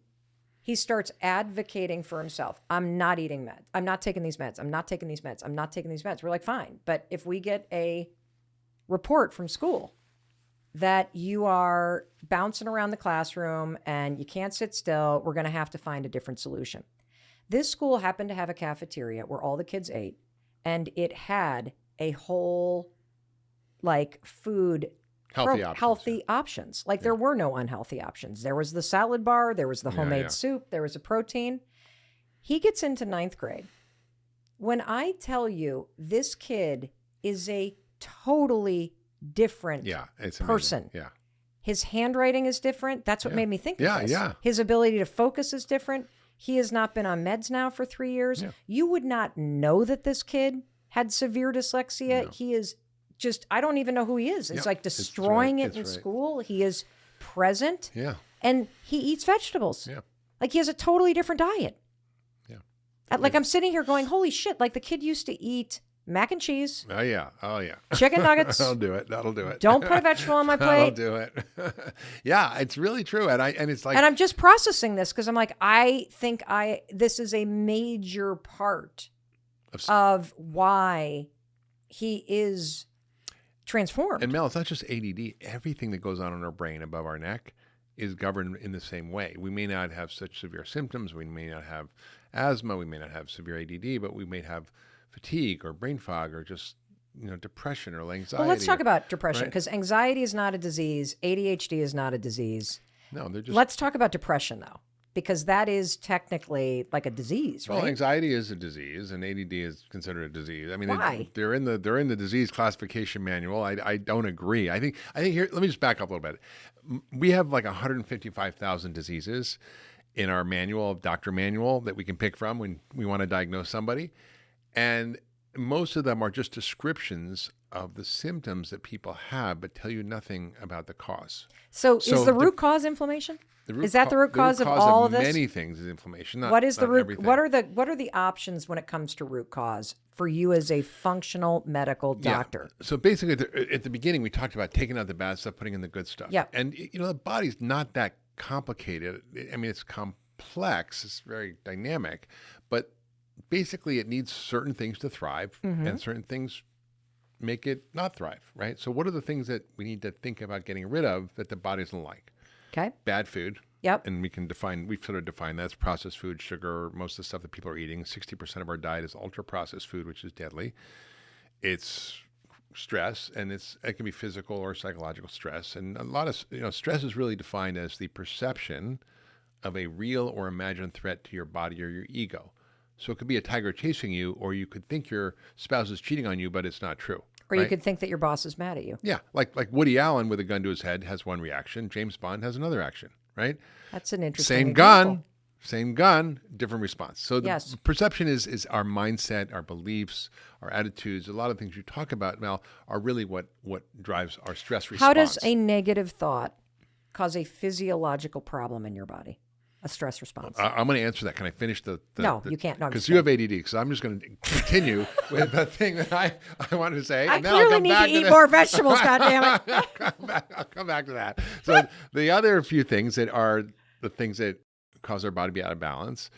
He starts advocating for himself. I'm not eating meds. I'm not taking these meds. I'm not taking these meds. I'm not taking these meds. We're like, fine. But if we get a report from school that you are bouncing around the classroom and you can't sit still, we're going to have to find a different solution. This school happened to have a cafeteria where all the kids ate, and it had a whole like food healthy options. Like there were no unhealthy options. There was the salad bar, there was the homemade soup, there was a protein. He gets into 9th grade. When I tell you this kid is a totally different person. His handwriting is different. That's what made me think of this. His ability to focus is different. He has not been on meds now for 3 years. You would not know that this kid had severe dyslexia. He is just, I don't even know who he is. It's like destroying it in school. He is present. And he eats vegetables. Like he has a totally different diet. Like I'm sitting here going, holy shit, like the kid used to eat mac and cheese. Oh yeah. Chicken nuggets. That'll do it. Don't put a vegetable on my plate. That'll do it. Yeah, it's really true. And it's like, and I'm just processing this because I'm like, I think this is a major part of why he is transformed. And Mel, it's not just ADD. Everything that goes on in our brain above our neck is governed in the same way. We may not have such severe symptoms. We may not have asthma. We may not have severe ADD, but we may have fatigue or brain fog or just depression or anxiety. Well, let's talk about depression because anxiety is not a disease. ADHD is not a disease. No, they're just. Let's talk about depression though, because that is technically like a disease, right? Well, anxiety is a disease, and ADD is considered a disease. I mean, why? They're in the disease classification manual. I don't agree. I think here. Let me just back up a little bit. We have like 155,000 diseases in our manual, doctor manual, that we can pick from when we want to diagnose somebody, and most of them are just descriptions of the symptoms that people have, but tell you nothing about the cause. So is the root cause inflammation? Is that the root cause of all of this? Many things is inflammation. What is the root? Everything. What are the options when it comes to root cause for you as a functional medical doctor? Yeah. So basically, at the beginning, we talked about taking out the bad stuff, putting in the good stuff. Yeah. And the body's not that complicated. I mean, it's complex. It's very dynamic, but basically, it needs certain things to thrive, and certain things make it not thrive. Right. So, what are the things that we need to think about getting rid of that the body doesn't like? Okay. Bad food. Yep. And we've sort of defined that's processed food, sugar, most of the stuff that people are eating. 60% of our diet is ultra processed food, which is deadly. It's stress, and it can be physical or psychological stress. And a lot of, stress is really defined as the perception of a real or imagined threat to your body or your ego. So it could be a tiger chasing you, or you could think your spouse is cheating on you, but it's not true. Or you right? could think that your boss is mad at you. Yeah, like Woody Allen with a gun to his head has one reaction. James Bond has another action, right? That's an interesting Same example. gun, different response. So the Yes. perception is our mindset, our beliefs, our attitudes. A lot of things you talk about, Mel, are really what drives our stress response. How does a negative thought cause a physiological problem in your body? A stress response. I'm going to answer that. Can I finish the No, you can't. No, I'm because just you have ADD. Because I'm just going to continue with the thing that I wanted to say. I and then clearly I'll come need back to eat the- more vegetables, goddammit. I'll come back to that. So the other few things that are the things that cause our body to be out of balance,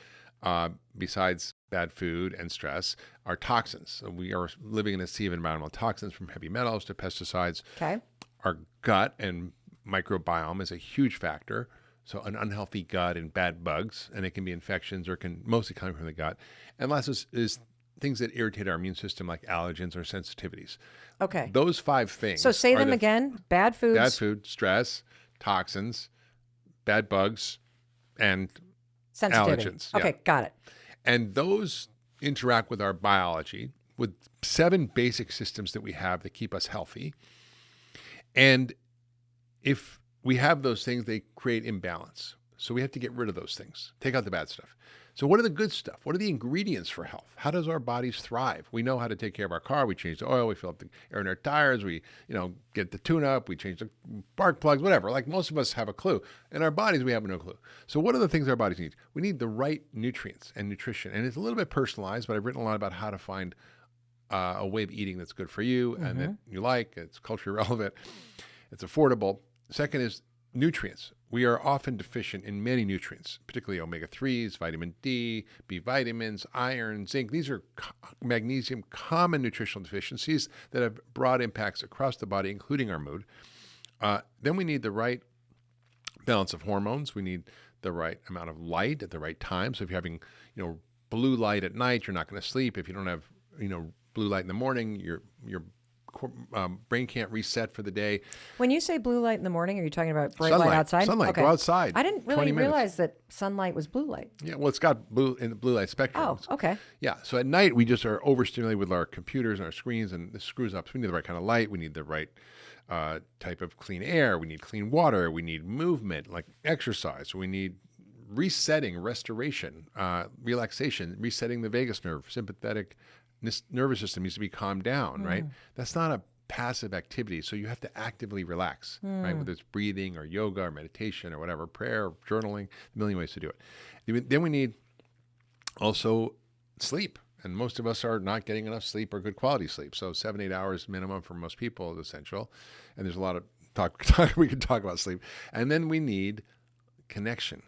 besides bad food and stress, are toxins. So we are living in a sea of environmental toxins, from heavy metals to pesticides. Okay. Our gut and microbiome is a huge factor. So an unhealthy gut and bad bugs, and it can be infections or can mostly come from the gut. And last is things that irritate our immune system, like allergens or sensitivities. Okay. Those 5 things. So say are them the again. Bad foods. Bad food, stress, toxins, bad bugs, and Sensitivity. allergens. Yeah. Okay, got it. And those interact with our biology with 7 basic systems that we have that keep us healthy. And if we have those things, they create imbalance. So we have to get rid of those things, take out the bad stuff. So what are the good stuff? What are the ingredients for health? How does our bodies thrive? We know how to take care of our car. We change the oil. We fill up the air in our tires. We, get the tune-up. We change the spark plugs, whatever. Like most of us have a clue. In our bodies, we have no clue. So what are the things our bodies need? We need the right nutrients and nutrition. And it's a little bit personalized, but I've written a lot about how to find a way of eating that's good for you and that you like. It's culturally relevant. It's affordable. Second is nutrients. We are often deficient in many nutrients, particularly omega-3s, vitamin D, B vitamins, iron, zinc. These are magnesium common nutritional deficiencies that have broad impacts across the body, including our mood. Then we need the right balance of hormones. We need the right amount of light at the right time. So if you're having, blue light at night, you're not going to sleep. If you don't have, blue light in the morning, your brain can't reset for the day. When you say blue light in the morning, are you talking about bright Sunlight. light outside? Sunlight. Okay. Go outside. I didn't 20 really minutes. realize that sunlight was blue light. Yeah, well, it's got blue in the blue light spectrum. Oh, okay. Yeah, so at night we just are overstimulated with our computers and our screens, and this screws up. So we need the right kind of light. We need the right type of clean air. We need clean water. We need movement, like exercise. We need resetting, restoration, relaxation, resetting the vagus nerve, sympathetic nervous system needs to be calmed down, right? That's not a passive activity. So you have to actively relax, right? Whether it's breathing or yoga or meditation or whatever, prayer, journaling, a million ways to do it. Then we need also sleep. And most of us are not getting enough sleep or good quality sleep. So 7-8 hours minimum for most people is essential. And there's a lot of talk we can talk about sleep. And then we need connection,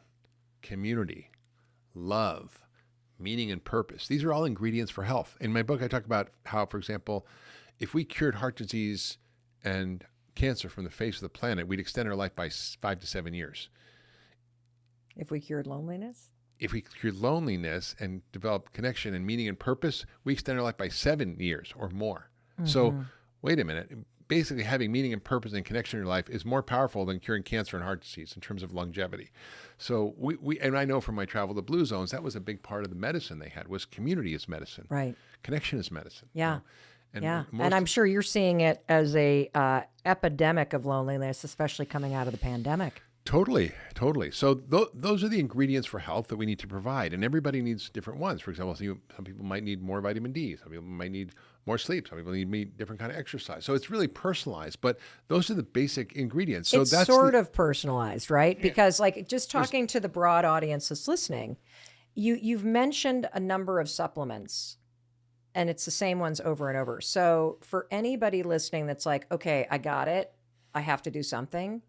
community, love, meaning and purpose. These are all ingredients for health. In my book, I talk about how, for example, if we cured heart disease and cancer from the face of the planet, we'd extend our life by 5 to 7 years. If we cured loneliness? If we cured loneliness and develop connection and meaning and purpose, we extend our life by 7 years or more. So wait a minute. Basically, having meaning and purpose and connection in your life is more powerful than curing cancer and heart disease in terms of longevity. So and I know from my travel to blue zones, that was a big part of the medicine they had, was community is medicine. Right. Connection is medicine. Yeah. And yeah. most- And I'm sure you're seeing it as a epidemic of loneliness, especially coming out of the pandemic. Totally. So those are the ingredients for health that we need to provide, and everybody needs different ones. For example, some people might need more vitamin D, some people might need more sleep, some people need different kind of exercise. So it's really personalized, but those are the basic ingredients. So It's that's sort of personalized, right? Yeah. Because like just talking to the broad audience that's listening, you've mentioned a number of supplements, and it's the same ones over and over. So for anybody listening that's like, okay, I got it, I have to do something.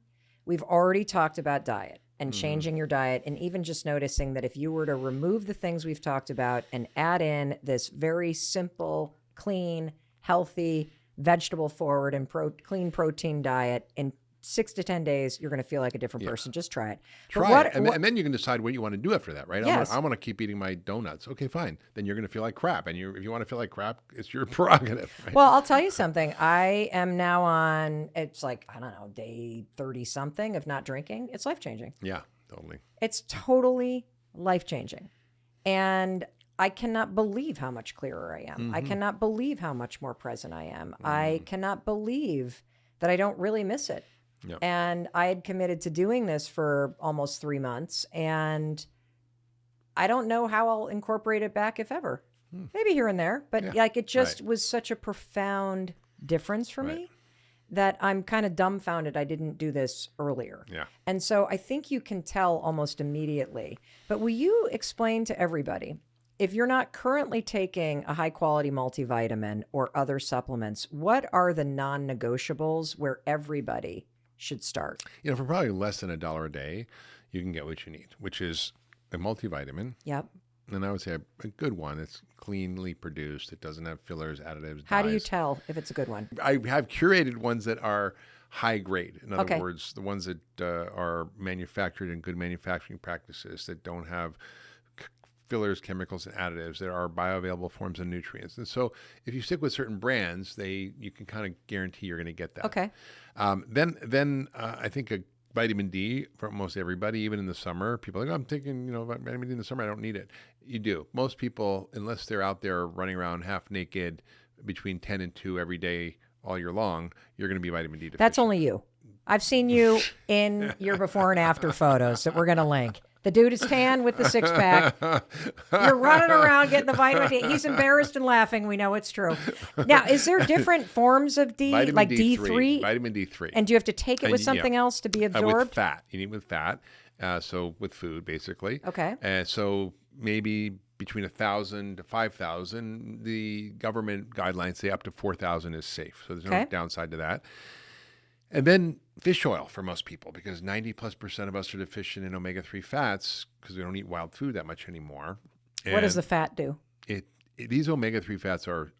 We've already talked about diet and changing your diet, and even just noticing that if you were to remove the things we've talked about and add in this very simple, clean, healthy, vegetable forward and clean protein diet in 6 to 10 days, you're going to feel like a different person. Just try it. Try it. And then you can decide what you want to do after that, right? Yes. I want to keep eating my donuts. Okay, fine. Then you're going to feel like crap. And if you want to feel like crap, it's your prerogative. Right? Well, I'll tell you something. I am now on, it's like, I don't know, day 30 something of not drinking. It's life changing. Yeah, totally. It's totally life changing. And I cannot believe how much clearer I am. I cannot believe how much more present I am. I cannot believe that I don't really miss it. Yep. And I had committed to doing this for almost 3 months, and I don't know how I'll incorporate it back, if ever. Maybe here and there, but like it just was such a profound difference for me that I'm kind of dumbfounded I didn't do this earlier. Yeah. And so I think you can tell almost immediately. But will you explain to everybody, if you're not currently taking a high quality multivitamin or other supplements, what are the non-negotiables where everybody should start? You know, for probably less than $1 a day, you can get what you need, which is a multivitamin. Yep. And I would say a good one. It's cleanly produced. It doesn't have fillers, additives, How do you dyes. tell if it's a good one? I have curated ones that are high grade. In other Okay. words, the ones that are manufactured in good manufacturing practices that don't have fillers, chemicals, and additives, that are bioavailable forms of nutrients. And so if you stick with certain brands, you can kind of guarantee you're going to get that. Okay. Then I think a vitamin D for almost everybody, even in the summer, people are like, oh, I'm taking, vitamin D in the summer. I don't need it. You do. Most people, unless they're out there running around half naked between 10 and 2 every day all year long, you're going to be vitamin D deficient. That's only you. I've seen you in your before and after photos that we're going to link. The dude is tan with the 6-pack. You're running around getting the vitamin D. He's embarrassed and laughing. We know it's true. Now, is there different forms of D, Vitamin like D3? D3? Vitamin D3. And do you have to take it with And, something else to be with absorbed? fat. You need with fat. So with food, basically. Okay. So maybe between 1,000 to 5,000. The government guidelines say up to 4,000 is safe. So there's no downside to that. And then fish oil for most people, because 90+% of us are deficient in omega-3 fats because we don't eat wild food that much anymore. What does the fat do? These omega-3 fats are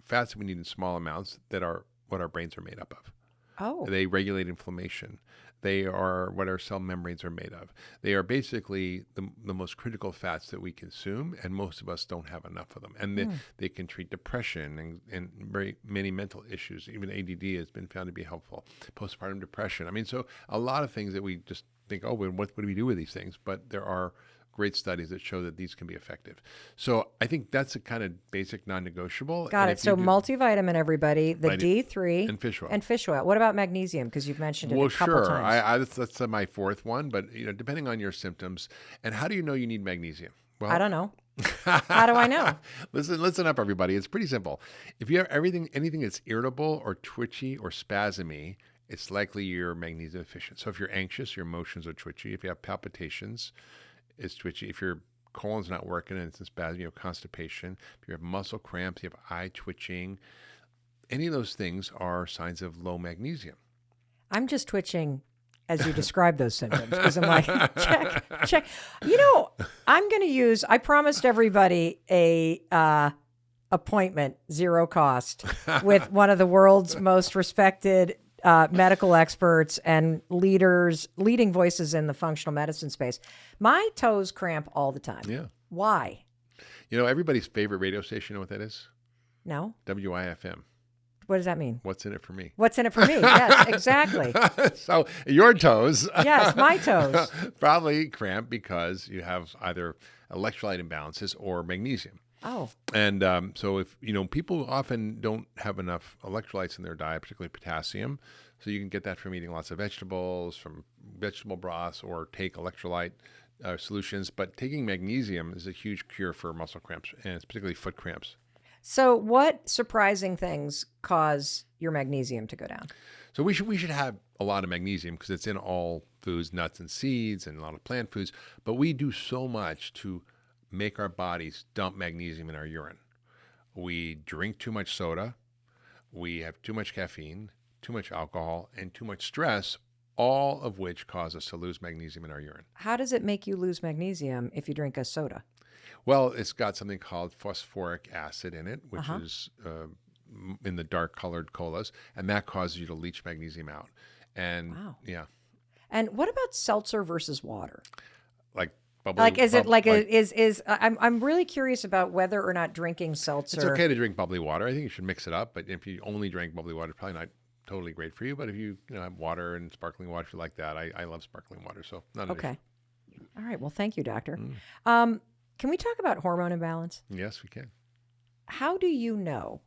fats that we need in small amounts that are what our brains are made up of. Oh. They regulate inflammation. They are what our cell membranes are made of. They are basically the most critical fats that we consume, and most of us don't have enough of them. And they can treat depression and very many mental issues. Even ADD has been found to be helpful. Postpartum depression. I mean, so a lot of things that we just think, oh, well, what do we do with these things? But there are great studies that show that these can be effective. So I think that's a kind of basic non-negotiable. Got it. So multivitamin, everybody, the D3 and fish oil. And fish oil. What about magnesium? Because you've mentioned it a couple times. That's my fourth one. But depending on your symptoms, and how do you know you need magnesium? Well, I don't know. How do I know? Listen up, everybody. It's pretty simple. If you have anything that's irritable or twitchy or spasmy, it's likely you're magnesium deficient. So if you're anxious, your emotions are twitchy. If you have palpitations, it's twitchy. If your colon's not working and it's in spasm, you have constipation. If you have muscle cramps, you have eye twitching. Any of those things are signs of low magnesium. I'm just twitching as you describe those symptoms because I'm like, check. I'm going to use, I promised everybody a appointment, zero cost, with one of the world's most respected medical experts and leading voices in the functional medicine space. My toes cramp all the time. Yeah. Why? Everybody's favorite radio station, you know what that is? No. WIFM. What does that mean? What's in it for me? What's in it for me? Yes, exactly. So your toes. Yes, my toes. Probably cramp because you have either electrolyte imbalances or magnesium. Oh. And so if, people often don't have enough electrolytes in their diet, particularly potassium. So you can get that from eating lots of vegetables, from vegetable broths, or take electrolyte solutions. But taking magnesium is a huge cure for muscle cramps, and it's particularly foot cramps. So what surprising things cause your magnesium to go down? So we should have a lot of magnesium because it's in all foods, nuts and seeds, and a lot of plant foods. But we do so much to make our bodies dump magnesium in our urine. We drink too much soda. We have too much caffeine, too much alcohol, and too much stress, all of which cause us to lose magnesium in our urine. How does it make you lose magnesium if you drink a soda? Well, it's got something called phosphoric acid in it, which is in the dark colored colas, and that causes you to leach magnesium out. And wow. Yeah. And what about seltzer versus water? I'm really curious about whether or not drinking seltzer. It's okay to drink bubbly water. I think you should mix it up. But if you only drink bubbly water, it's probably not totally great for you. But if you have water and sparkling water, if you like that, I love sparkling water. So not an issue. All right. Well, thank you, doctor. Can we talk about hormone imbalance? Yes, we can. How do you know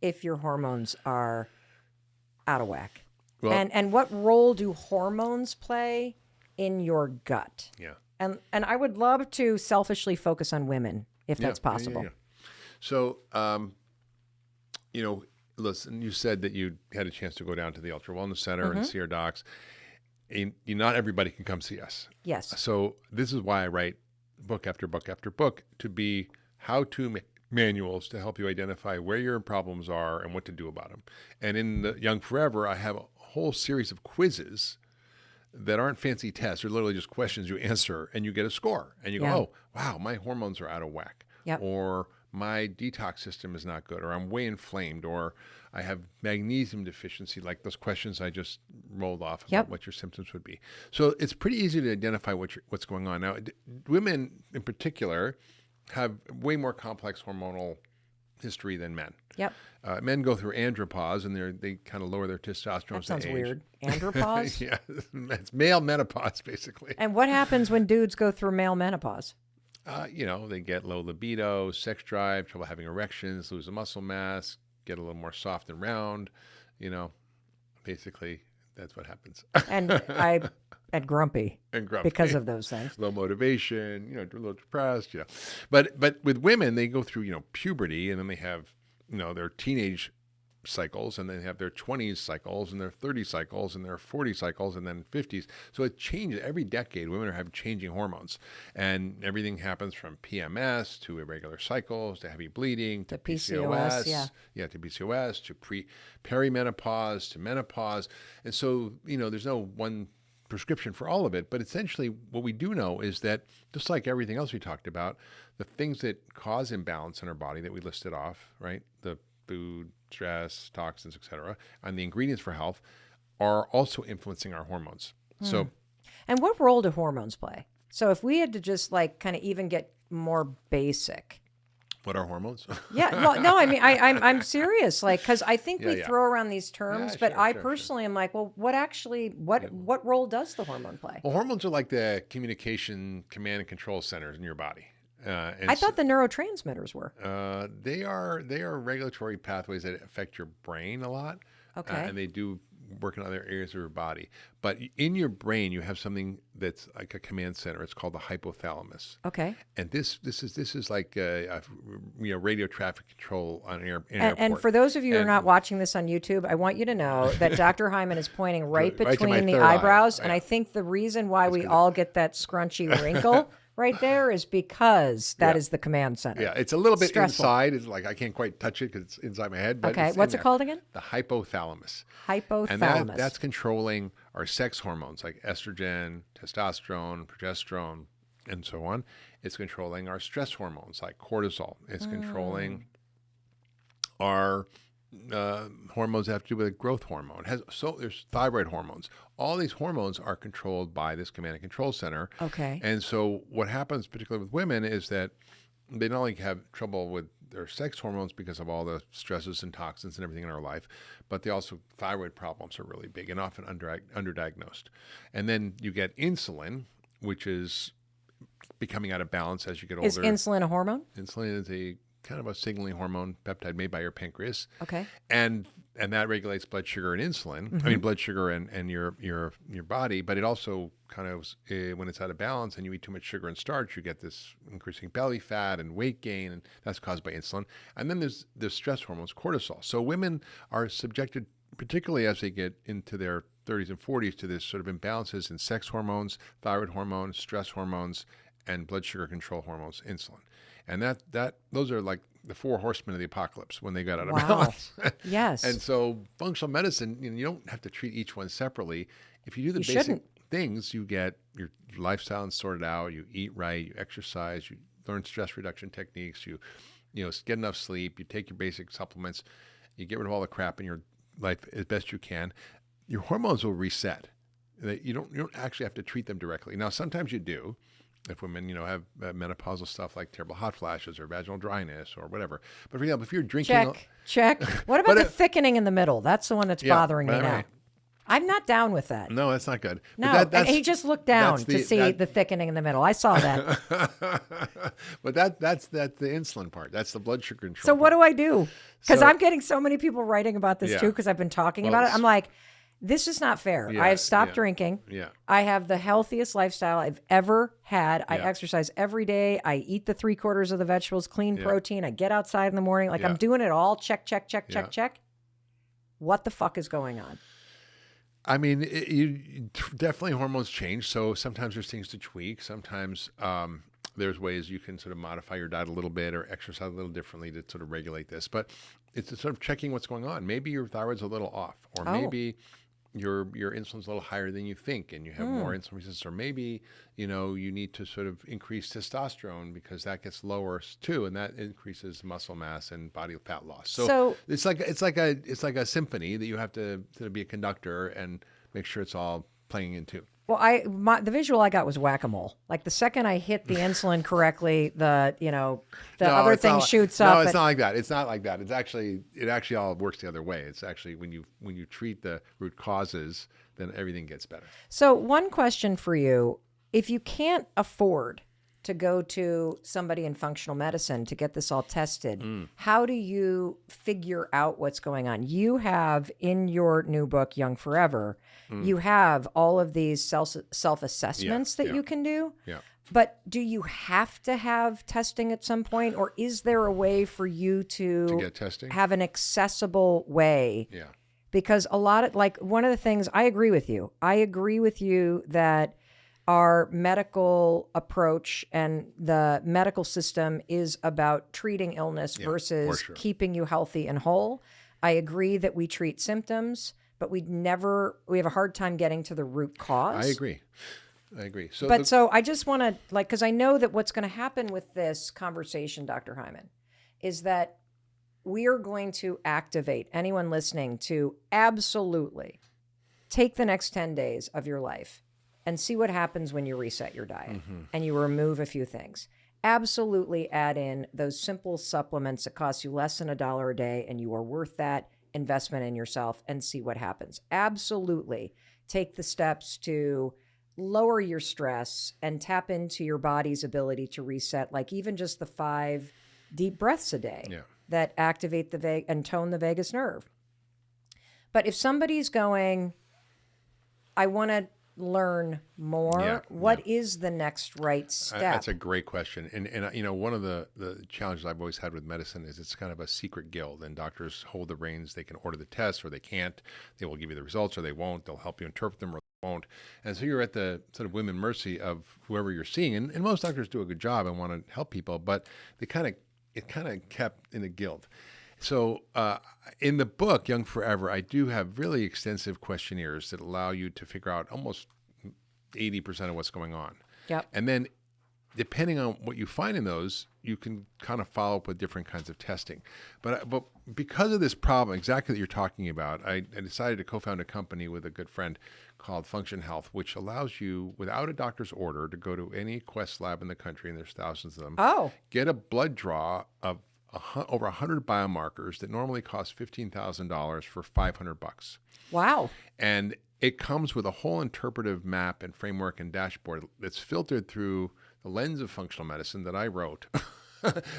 if your hormones are out of whack? Well, And what role do hormones play in your gut? yeah. And I would love to selfishly focus on women, if that's possible. Yeah. So, listen, you said that you had a chance to go down to the UltraWellness Center and see our docs. And not everybody can come see us. Yes. So this is why I write book after book after book, to be how-to manuals to help you identify where your problems are and what to do about them. And in the Young Forever, I have a whole series of quizzes that aren't fancy tests. They're literally just questions you answer and you get a score. And you go, oh, wow, my hormones are out of whack. Yep. Or my detox system is not good, or I'm way inflamed, or I have magnesium deficiency, like those questions I just rolled off about what your symptoms would be. So it's pretty easy to identify what's going on. Now, women in particular have way more complex hormonal history than men. Yep. Men go through andropause, and they kind of lower their testosterone. That sounds age. Weird. Andropause? Yeah, it's male menopause, basically. And what happens when dudes go through male menopause? They get low libido, sex drive, trouble having erections, lose the muscle mass, get a little more soft and round. Basically, that's what happens. And grumpy. And grumpy. Because of those things. Low motivation, a little depressed, But with women, they go through, puberty, and then they have, their teenage cycles, and then they have their 20s cycles, and their 30 cycles, and their 40 cycles, and then 50s. So it changes every decade. Women are having changing hormones, and everything happens from PMS to irregular cycles to heavy bleeding to PCOS, to PCOS to perimenopause to menopause. And so, there's no one prescription for all of it, but essentially what we do know is that, just like everything else we talked about, the things that cause imbalance in our body that we listed off, right? The food, stress, toxins, etc., and the ingredients for health are also influencing our hormones. So, and what role do hormones play? So if we had to just kind of even get more basic. What are hormones? Yeah, well, no, I mean, I'm serious, because I think we throw around these terms, but I personally am like, well, what role does the hormone play? Well, hormones are like the communication command and control centers in your body. I thought the neurotransmitters were. They are regulatory pathways that affect your brain a lot. Okay. And they do work in other areas of your body. But in your brain, you have something that's like a command center. It's called the hypothalamus. Okay. And this is like radio traffic control on an airport. And for those of you who are not watching this on YouTube, I want you to know that Dr. Hyman is pointing right between the eyebrows. And I think the reason why we all get that scrunchy wrinkle right there is because that is the command center. Yeah, it's a little bit stressful. Inside. It's like I can't quite touch it because it's inside my head. But okay, what's it called again? The hypothalamus. Hypothalamus. And that's controlling our sex hormones like estrogen, testosterone, progesterone, and so on. It's controlling our stress hormones like cortisol. It's controlling our hormones that have to do with growth hormone. There's thyroid hormones. All these hormones are controlled by this command and control center. Okay. And so what happens, particularly with women, is that they not only have trouble with their sex hormones because of all the stresses and toxins and everything in our life, but they also, thyroid problems are really big and often underdiagnosed. And then you get insulin, which is becoming out of balance as you get older. Is insulin a hormone? Insulin is a kind of a signaling hormone peptide made by your pancreas. Okay. And that regulates blood sugar and insulin. I mean, blood sugar and your body, but it also kind of, when it's out of balance and you eat too much sugar and starch, you get this increasing belly fat and weight gain, and that's caused by insulin. And then there's the stress hormones, cortisol. So women are subjected, particularly as they get into their 30s and 40s, to this sort of imbalances in sex hormones, thyroid hormones, stress hormones, and blood sugar control hormones, insulin. And those are like the four horsemen of the apocalypse when they got out of balance. Yes. And so functional medicine, you don't have to treat each one separately. If you do the basic things, you get your lifestyle sorted out, you eat right, you exercise, you learn stress reduction techniques, you get enough sleep, you take your basic supplements, you get rid of all the crap in your life as best you can, your hormones will reset. You don't actually have to treat them directly. Now, sometimes you do. If women, have menopausal stuff like terrible hot flashes or vaginal dryness or whatever. But for example, if you're drinking... Check. What about the thickening in the middle? That's the one that's bothering me now. I'm not down with that. No, that's not good. No, But and he just looked down to see the thickening in the middle. I saw that. But that's the insulin part. That's the blood sugar control. So what do I do? Because So- I'm getting so many people writing about this Yeah. too, because I've been talking Well, about it. I'm like, this is not fair. Yeah, I have stopped yeah. drinking. Yeah. I have the healthiest lifestyle I've ever had. I Yeah. exercise every day. I eat the 3/4 of the vegetables, clean Yeah. protein. I get outside in the morning. Like Yeah. I'm doing it all. Check, check, check, Yeah. check, check. What the fuck is going on? I mean, definitely hormones change. So sometimes there's things to tweak. Sometimes there's ways you can sort of modify your diet a little bit or exercise a little differently to sort of regulate this. But it's sort of checking what's going on. Maybe your thyroid's a little off, or maybe your insulin's a little higher than you think, and you have more insulin resistance. Or maybe you need to sort of increase testosterone because that gets lower too, and that increases muscle mass and body fat loss. So it's like a symphony that you have to be a conductor and make sure it's all playing in tune. Well, the visual I got was whack-a-mole. Like the second I hit the insulin correctly, the other thing shoots up. No, it's not like that. It's not like that. It actually all works the other way. It's actually when you treat the root causes, then everything gets better. So one question for you, if you can't afford to go to somebody in functional medicine to get this all tested, how do you figure out what's going on? You have in your new book, Young Forever, you have all of these self-assessments that you can do. Yeah. But do you have to have testing at some point, or is there a way for you to get testing? have an accessible way? Yeah. Because one of the things, I agree with you. I agree with you that our medical approach and the medical system is about treating illness versus keeping you healthy and whole. I agree that we treat symptoms, but we have a hard time getting to the root cause. I agree. So I just want to, because I know that what's going to happen with this conversation, Dr. Hyman, is that we are going to activate anyone listening to absolutely take the next 10 days of your life and see what happens when you reset your diet and you remove a few things. Absolutely add in those simple supplements that cost you less than $1 a day, and you are worth that investment in yourself, and see what happens. Absolutely take the steps to lower your stress and tap into your body's ability to reset, like even just the 5 deep breaths a day that activate and tone the vagus nerve. But if somebody's going, I want to learn more, what is the next right step? That's a great question. And one of the challenges I've always had with medicine is it's kind of a secret guild, and doctors hold the reins. They can order the tests or they can't. They will give you the results or they won't. They'll help you interpret them or they won't. And so you're at the sort of whim and mercy of whoever you're seeing. And most doctors do a good job and want to help people, but it kind of kept in a guild. So in the book, Young Forever, I do have really extensive questionnaires that allow you to figure out almost 80% of what's going on. Yep. And then depending on what you find in those, you can kind of follow up with different kinds of testing. But because of this problem, exactly that you're talking about, I decided to co-found a company with a good friend called Function Health, which allows you, without a doctor's order, to go to any Quest lab in the country, and there's thousands of them, get a blood draw of over 100 biomarkers that normally cost $15,000 for $500. Wow. And it comes with a whole interpretive map and framework and dashboard that's filtered through the lens of functional medicine that I wrote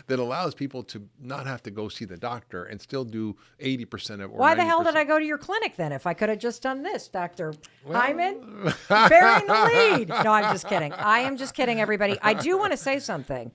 that allows people to not have to go see the doctor and still do 80% of. Or why the hell did I go to your clinic then if I could have just done this, Dr. Hyman? Bearing the lead. No, I'm just kidding. I am just kidding, everybody. I do want to say something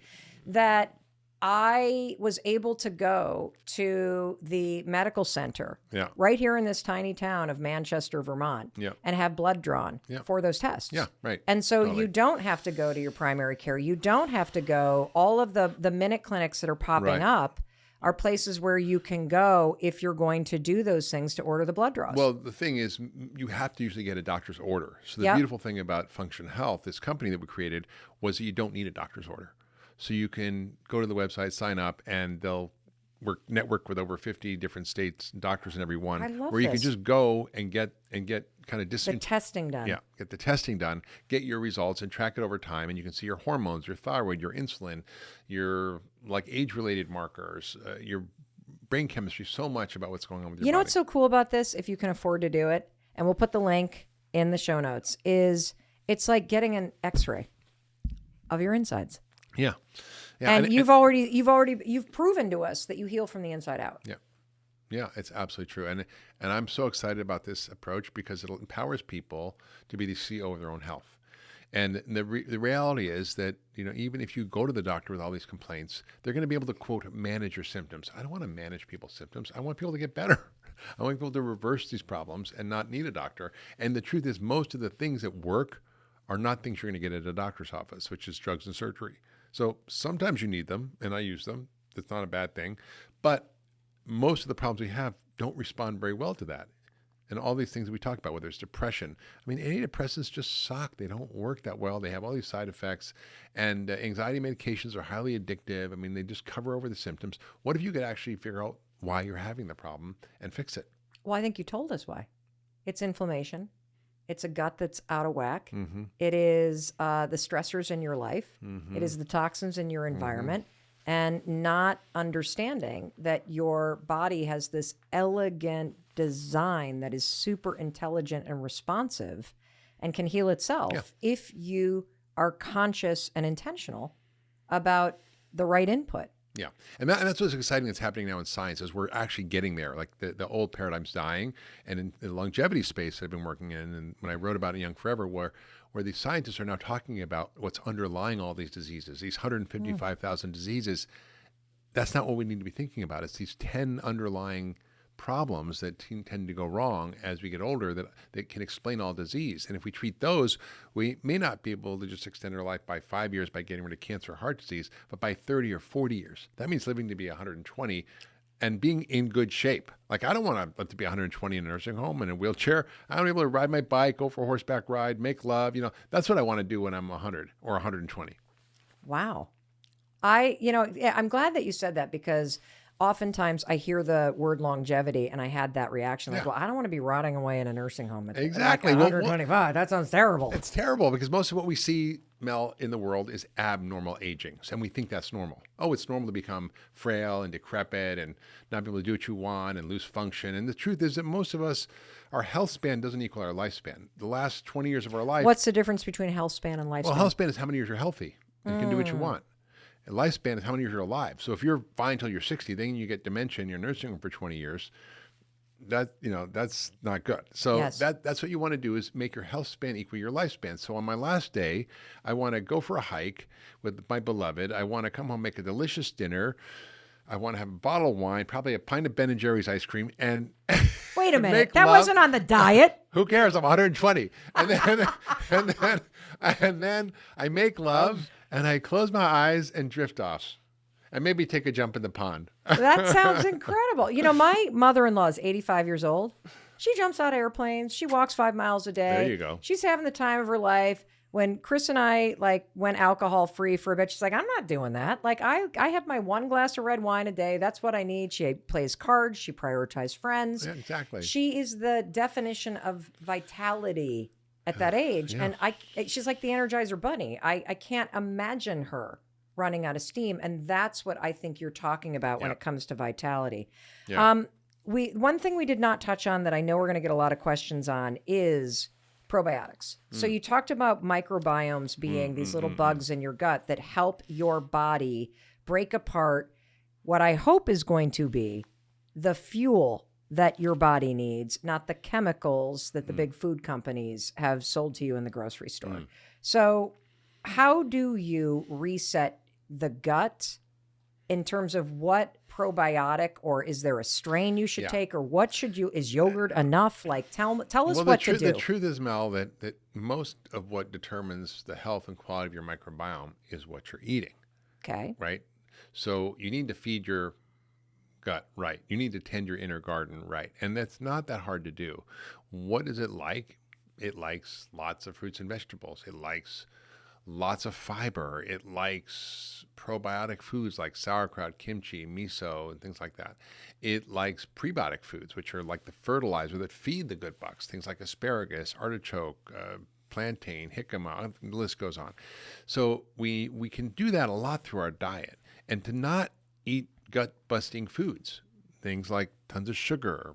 that I was able to go to the medical center right here in this tiny town of Manchester, Vermont, and have blood drawn for those tests. Yeah, right. And so you don't have to go to your primary care. You don't have to go. All of the minute clinics that are popping up are places where you can go if you're going to do those things to order the blood draws. Well, the thing is, you have to usually get a doctor's order. So the beautiful thing about Function Health, this company that we created, was that you don't need a doctor's order. So you can go to the website, sign up, and they'll network with over 50 different states, doctors in every one, where you can just go and get kind of the testing done. Yeah, get the testing done, get your results, and track it over time, and you can see your hormones, your thyroid, your insulin, your age-related markers, your brain chemistry, so much about what's going on with your body. You know what's so cool about this? If you can afford to do it, and we'll put the link in the show notes, is it's like getting an x-ray of your insides. Yeah. And you've proven to us that you heal from the inside out. Yeah. Yeah, it's absolutely true. And I'm so excited about this approach because it empowers people to be the CEO of their own health. And the reality is that, even if you go to the doctor with all these complaints, they're going to be able to, quote, manage your symptoms. I don't want to manage people's symptoms. I want people to get better. I want people to reverse these problems and not need a doctor. And the truth is, most of the things that work are not things you're going to get at a doctor's office, which is drugs and surgery. So sometimes you need them, and I use them. That's not a bad thing. But most of the problems we have don't respond very well to that. And all these things we talk about, whether it's depression. I mean, antidepressants just suck. They don't work that well. They have all these side effects. And anxiety medications are highly addictive. I mean, they just cover over the symptoms. What if you could actually figure out why you're having the problem and fix it? Well, I think you told us why. It's inflammation. It's a gut that's out of whack. Mm-hmm. It is the stressors in your life. Mm-hmm. It is the toxins in your environment. And not understanding that your body has this elegant design that is super intelligent and responsive and can heal itself if you are conscious and intentional about the right input. Yeah. And that's what's exciting that's happening now in science is we're actually getting there. Like the old paradigm's dying. And in the longevity space I've been working in, and when I wrote about it in Young Forever, where these scientists are now talking about what's underlying all these diseases, these 155,000 diseases, that's not what we need to be thinking about. It's these 10 underlying problems that tend to go wrong as we get older that can explain all disease. And if we treat those, we may not be able to just extend our life by 5 years by getting rid of cancer or heart disease, but by 30 or 40 years. That means living to be 120 and being in good shape. Like, I don't want to live to be 120 in a nursing home in a wheelchair. I want to be able to ride my bike, go for a horseback ride, make love. That's what I want to do when I'm 100 or 120. Wow. I'm glad that you said that, because oftentimes I hear the word longevity and I had that reaction. Like, well, I don't want to be rotting away in a nursing home at exactly. Like 125. That sounds terrible. It's terrible because most of what we see, Mel, in the world is abnormal aging. And we think that's normal. Oh, it's normal to become frail and decrepit and not be able to do what you want and lose function. And the truth is that most of us, our health span doesn't equal our lifespan. The last 20 years of our life. What's the difference between health span and lifespan? Well, health span is how many years you're healthy and can do what you want. And lifespan is how many years you're alive. So if you're fine until you're 60, then you get dementia and you're nursing home for 20 years. That's not good. So that's what you want to do, is make your health span equal your lifespan. So on my last day, I want to go for a hike with my beloved. I want to come home, make a delicious dinner. I want to have a bottle of wine, probably a pint of Ben & Jerry's ice cream, and wait a minute, that wasn't on the diet. Who cares? I'm 120. And then I make love and I close my eyes and drift off. And maybe take a jump in the pond. That sounds incredible. My mother-in-law is 85 years old. She jumps out of airplanes. She walks 5 miles a day. There you go. She's having the time of her life. When Chris and I went alcohol free for a bit, she's like, I'm not doing that. I have my 1 glass of red wine a day. That's what I need. She plays cards. She prioritizes friends. Yeah, exactly. She is the definition of vitality at that age. Yeah. And she's like the Energizer Bunny. I can't imagine her running out of steam. And that's what I think you're talking about when it comes to vitality. Yeah. One thing we did not touch on that I know we're going to get a lot of questions on is probiotics. So you talked about microbiomes being these little bugs in your gut that help your body break apart what I hope is going to be the fuel that your body needs, not the chemicals that the big food companies have sold to you in the grocery store. So how do you reset the gut in terms of what probiotic, or is there a strain you should take, or what should you, is yogurt enough? Tell us what to do. The truth is, Mel, that most of what determines the health and quality of your microbiome is what you're eating. Okay. Right? So you need to feed your gut right. You need to tend your inner garden right. And that's not that hard to do. What is it like? It likes lots of fruits and vegetables. It likes lots of fiber. It likes probiotic foods like sauerkraut, kimchi, miso, and things like that. It likes prebiotic foods, which are like the fertilizer that feed the good bugs, things like asparagus, artichoke, plantain, jicama, the list goes on. So we can do that a lot through our diet, and to not eat gut-busting foods, things like tons of sugar,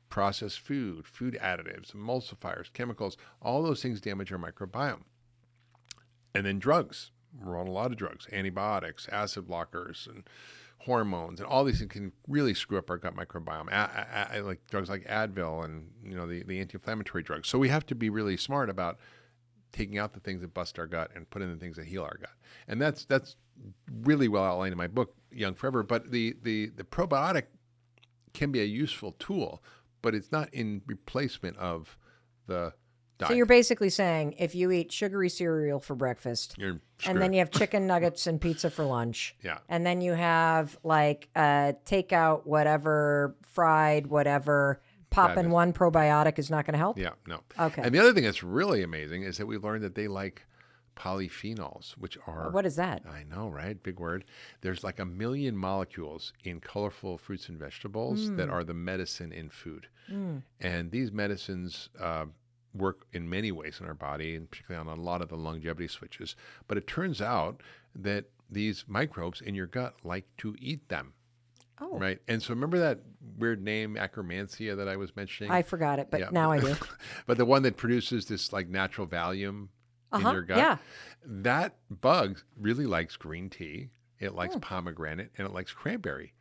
processed food, food additives, emulsifiers, chemicals, all those things damage our microbiome. And then drugs. We're on a lot of drugs, antibiotics, acid blockers, and hormones, and all these things can really screw up our gut microbiome. Like drugs like Advil and the anti-inflammatory drugs. So we have to be really smart about taking out the things that bust our gut and put in the things that heal our gut. And that's really well outlined in my book, Young Forever. But the probiotic can be a useful tool, but it's not in replacement of the diet. So you're basically saying if you eat sugary cereal for breakfast, You're and then screwed. you have chicken nuggets and pizza for lunch, Yeah. and then you have like takeout whatever, fried whatever, popping Fabulous. one probiotic is not going to help? Yeah, no. Okay. And the other thing that's really amazing is that we learned that they like polyphenols, which are... What is that? I know, right? Big word. There's like 1 million molecules in colorful fruits and vegetables that are the medicine in food. And these medicines work in many ways in our body, and particularly on a lot of the longevity switches. But it turns out that these microbes in your gut like to eat them. Oh, Right. And so remember that weird name, Akkermansia, that I was mentioning? I forgot it, but Yeah. now I do. But the one that produces this like natural Valium in your gut, yeah. that bug really likes green tea. It likes pomegranate, and it likes cranberry.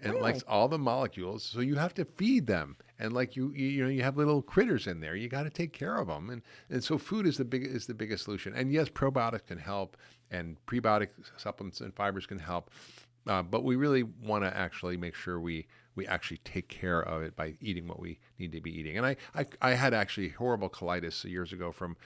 And it likes all the molecules. So you have to feed them. And like you have little critters in there. You got to take care of them. And so food is the biggest solution. And yes, probiotics can help, and prebiotic supplements and fibers can help. But we really want to actually make sure we actually take care of it by eating what we need to be eating. And I had actually horrible colitis years ago from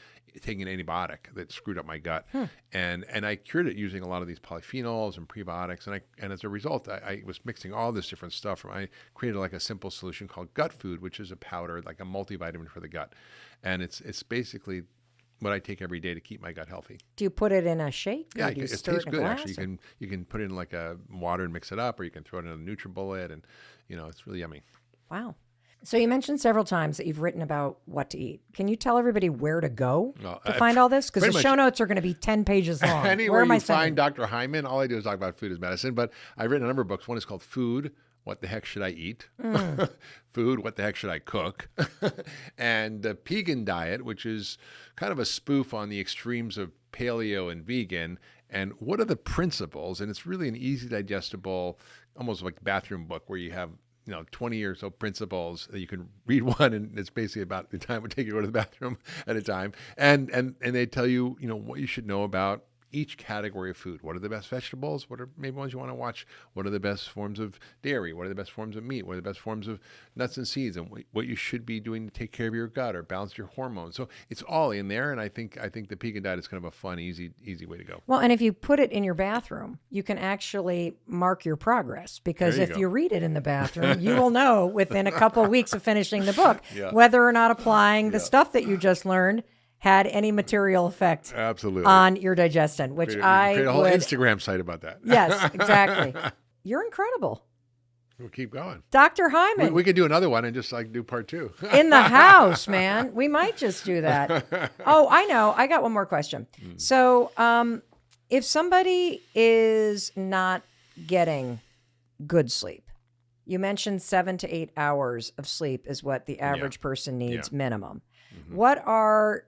taking an antibiotic that screwed up my gut. And I cured it using a lot of these polyphenols and prebiotics. And as a result, I was mixing all this different stuff. I created like a simple solution called Gut Food, which is a powder, like a multivitamin for the gut. And it's basically what I take every day to keep my gut healthy. Do you put it in a shake? Yeah, Or do you it stir tastes it in a good. glass? Actually, you can put it in like a water and mix it up, or you can throw it in a NutriBullet, and it's really yummy. Wow. So you mentioned several times that you've written about what to eat. Can you tell everybody where to go Well, to find all this? Because the pretty show much notes are going to be 10 pages long. Anywhere Where am I you sending? find Dr. Hyman, all I do is talk about food as medicine. But I've written a number of books. One is called Food, What the Heck Should I Eat? Food, What the Heck Should I Cook? And the Pegan Diet, which is kind of a spoof on the extremes of paleo and vegan. And what are the principles? And it's really an easy, digestible, almost like bathroom book where you have 20 or so principles that you can read one, and it's basically about the time it would take you to go to the bathroom at a time. And they tell you, what you should know about each category of food. What are the best vegetables? What are maybe ones you want to watch? What are the best forms of dairy? What are the best forms of meat? What are the best forms of nuts and seeds? And what you should be doing to take care of your gut or balance your hormones. So it's all in there. And I think the Pegan Diet is kind of a fun, easy way to go. Well, and if you put it in your bathroom, you can actually mark your progress, because There you if go. you read it in the bathroom, you will know within a couple weeks of finishing the book Yeah. whether or not applying the stuff that you just learned had any material effect Absolutely. on your digestion, which create I a whole would. Instagram site about that. Yes, exactly. You're incredible. We'll keep going. Dr. Hyman. We could do another one and just like do part 2. In the house, man. We might just do that. Oh, I know. I got one more question. So, if somebody is not getting good sleep, you mentioned 7 to 8 hours of sleep is what the average person needs minimum. What are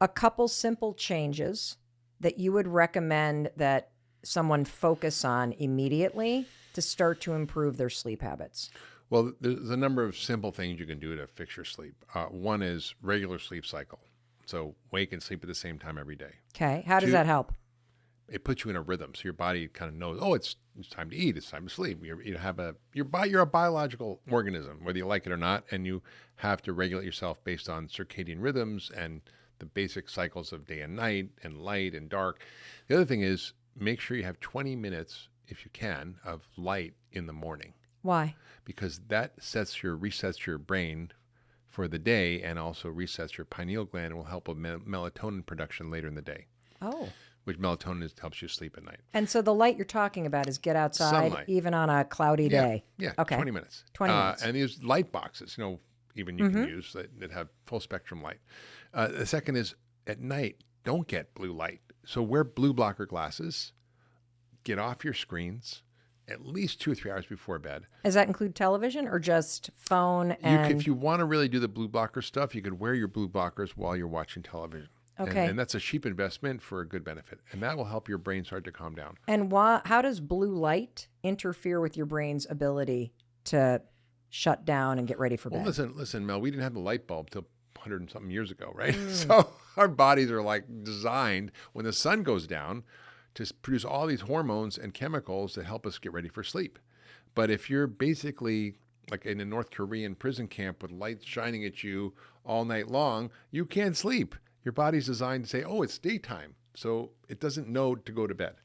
a couple simple changes that you would recommend that someone focus on immediately to start to improve their sleep habits? Well, there's a number of simple things you can do to fix your sleep. One is regular sleep cycle. So wake and sleep at the same time every day. Okay. How does that help? It puts you in a rhythm, so your body kind of knows, oh, it's time to eat, it's time to sleep. You're a biological organism, whether you like it or not, and you have to regulate yourself based on circadian rhythms and the basic cycles of day and night and light and dark. The other thing is make sure you have 20 minutes, if you can, of light in the morning, Why? because that resets your brain for the day, and also resets your pineal gland and will help with melatonin production later in the day, Oh. which melatonin helps you sleep at night. And so the light you're talking about is get outside Sunlight. even on a cloudy day. Yeah, Okay. 20 minutes. 20 minutes. And these light boxes, even you can use that have full spectrum light. The second is at night, don't get blue light. So wear blue blocker glasses, get off your screens, at least 2 or 3 hours before bed. Does that include television or just phone? And If you want to really do the blue blocker stuff, you could wear your blue blockers while you're watching television. Okay. And that's a cheap investment for a good benefit. And that will help your brain start to calm down. And how does blue light interfere with your brain's ability to shut down and get ready for bed? Well, listen, Mel, we didn't have the light bulb till 100 and something years ago, right? So our bodies are like designed when the sun goes down to produce all these hormones and chemicals that help us get ready for sleep. But if you're basically like in a North Korean prison camp with lights shining at you all night long, you can't sleep. Your body's designed to say, oh, it's daytime. So it doesn't know to go to bed.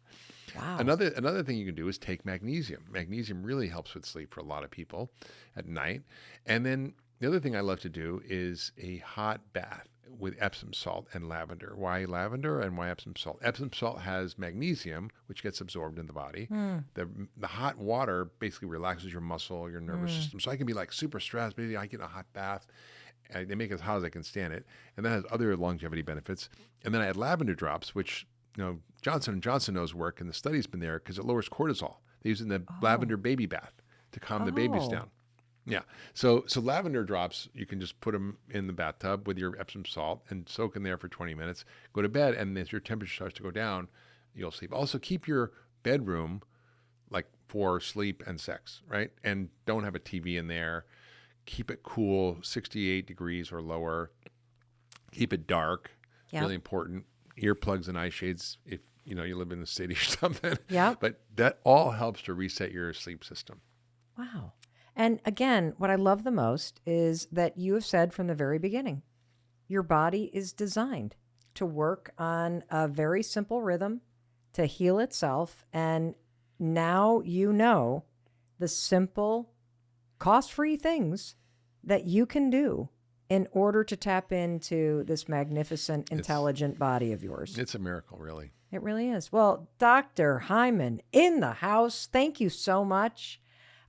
Wow. Another thing you can do is take magnesium. Magnesium really helps with sleep for a lot of people at night. And then the other thing I love to do is a hot bath with Epsom salt and lavender. Why lavender and why Epsom salt? Epsom salt has magnesium, which gets absorbed in the body. The hot water basically relaxes your muscle, your nervous system. So I can be like super stressed. Maybe I get a hot bath. They make it as hot as I can stand it. And that has other longevity benefits. And then I add lavender drops, which Johnson & Johnson knows work, and the study's been there because it lowers cortisol. They use it in the lavender baby bath to calm the babies down. Yeah. So lavender drops, you can just put them in the bathtub with your Epsom salt and soak in there for 20 minutes. Go to bed, and as your temperature starts to go down, you'll sleep. Also, keep your bedroom like for sleep and sex, right? And don't have a TV in there. Keep it cool, 68 degrees or lower. Keep it dark. Yep. Really important. Earplugs and eye shades if you live in the city or something. Yeah. But that all helps to reset your sleep system. Wow. And again, what I love the most is that you have said from the very beginning, your body is designed to work on a very simple rhythm to heal itself. And now you know the simple, cost-free things that you can do in order to tap into this magnificent, intelligent body of yours. It's a miracle, really. It really is. Well, Dr. Hyman in the house, thank you so much.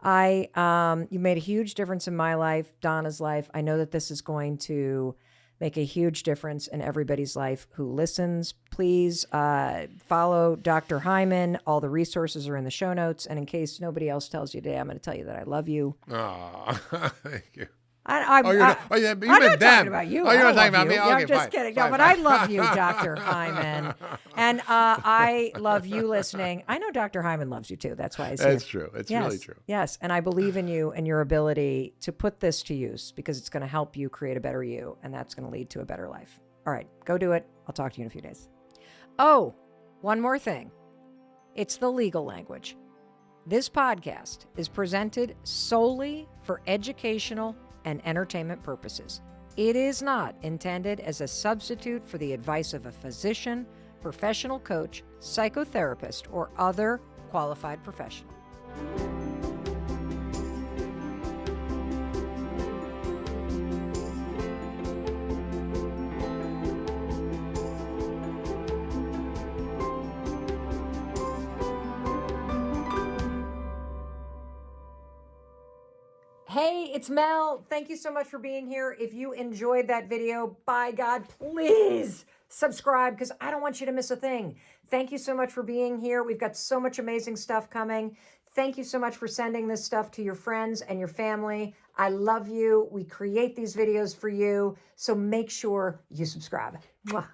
You made a huge difference in my life, Donna's life. I know that this is going to make a huge difference in everybody's life who listens. Please follow Dr. Hyman. All the resources are in the show notes. And in case nobody else tells you today, I'm going to tell you that I love you. Oh, thank you. I'm not talking about you. Oh, you're not talking about you. me? Yeah, Okay, I'm just fine, kidding. fine, No, but fine. I love you, Dr. Hyman. And I love you listening. I know Dr. Hyman loves you too. That's why he's here. That's true. It's really true. Yes. And I believe in you and your ability to put this to use because it's going to help you create a better you. And that's going to lead to a better life. All right, go do it. I'll talk to you in a few days. Oh, one more thing. It's the legal language. This podcast is presented solely for educational and entertainment purposes. It is not intended as a substitute for the advice of a physician, professional coach, psychotherapist, or other qualified professional. Hey, it's Mel. Thank you so much for being here. If you enjoyed that video, by God, please subscribe because I don't want you to miss a thing. Thank you so much for being here. We've got so much amazing stuff coming. Thank you so much for sending this stuff to your friends and your family. I love you. We create these videos for you. So make sure you subscribe. Mwah.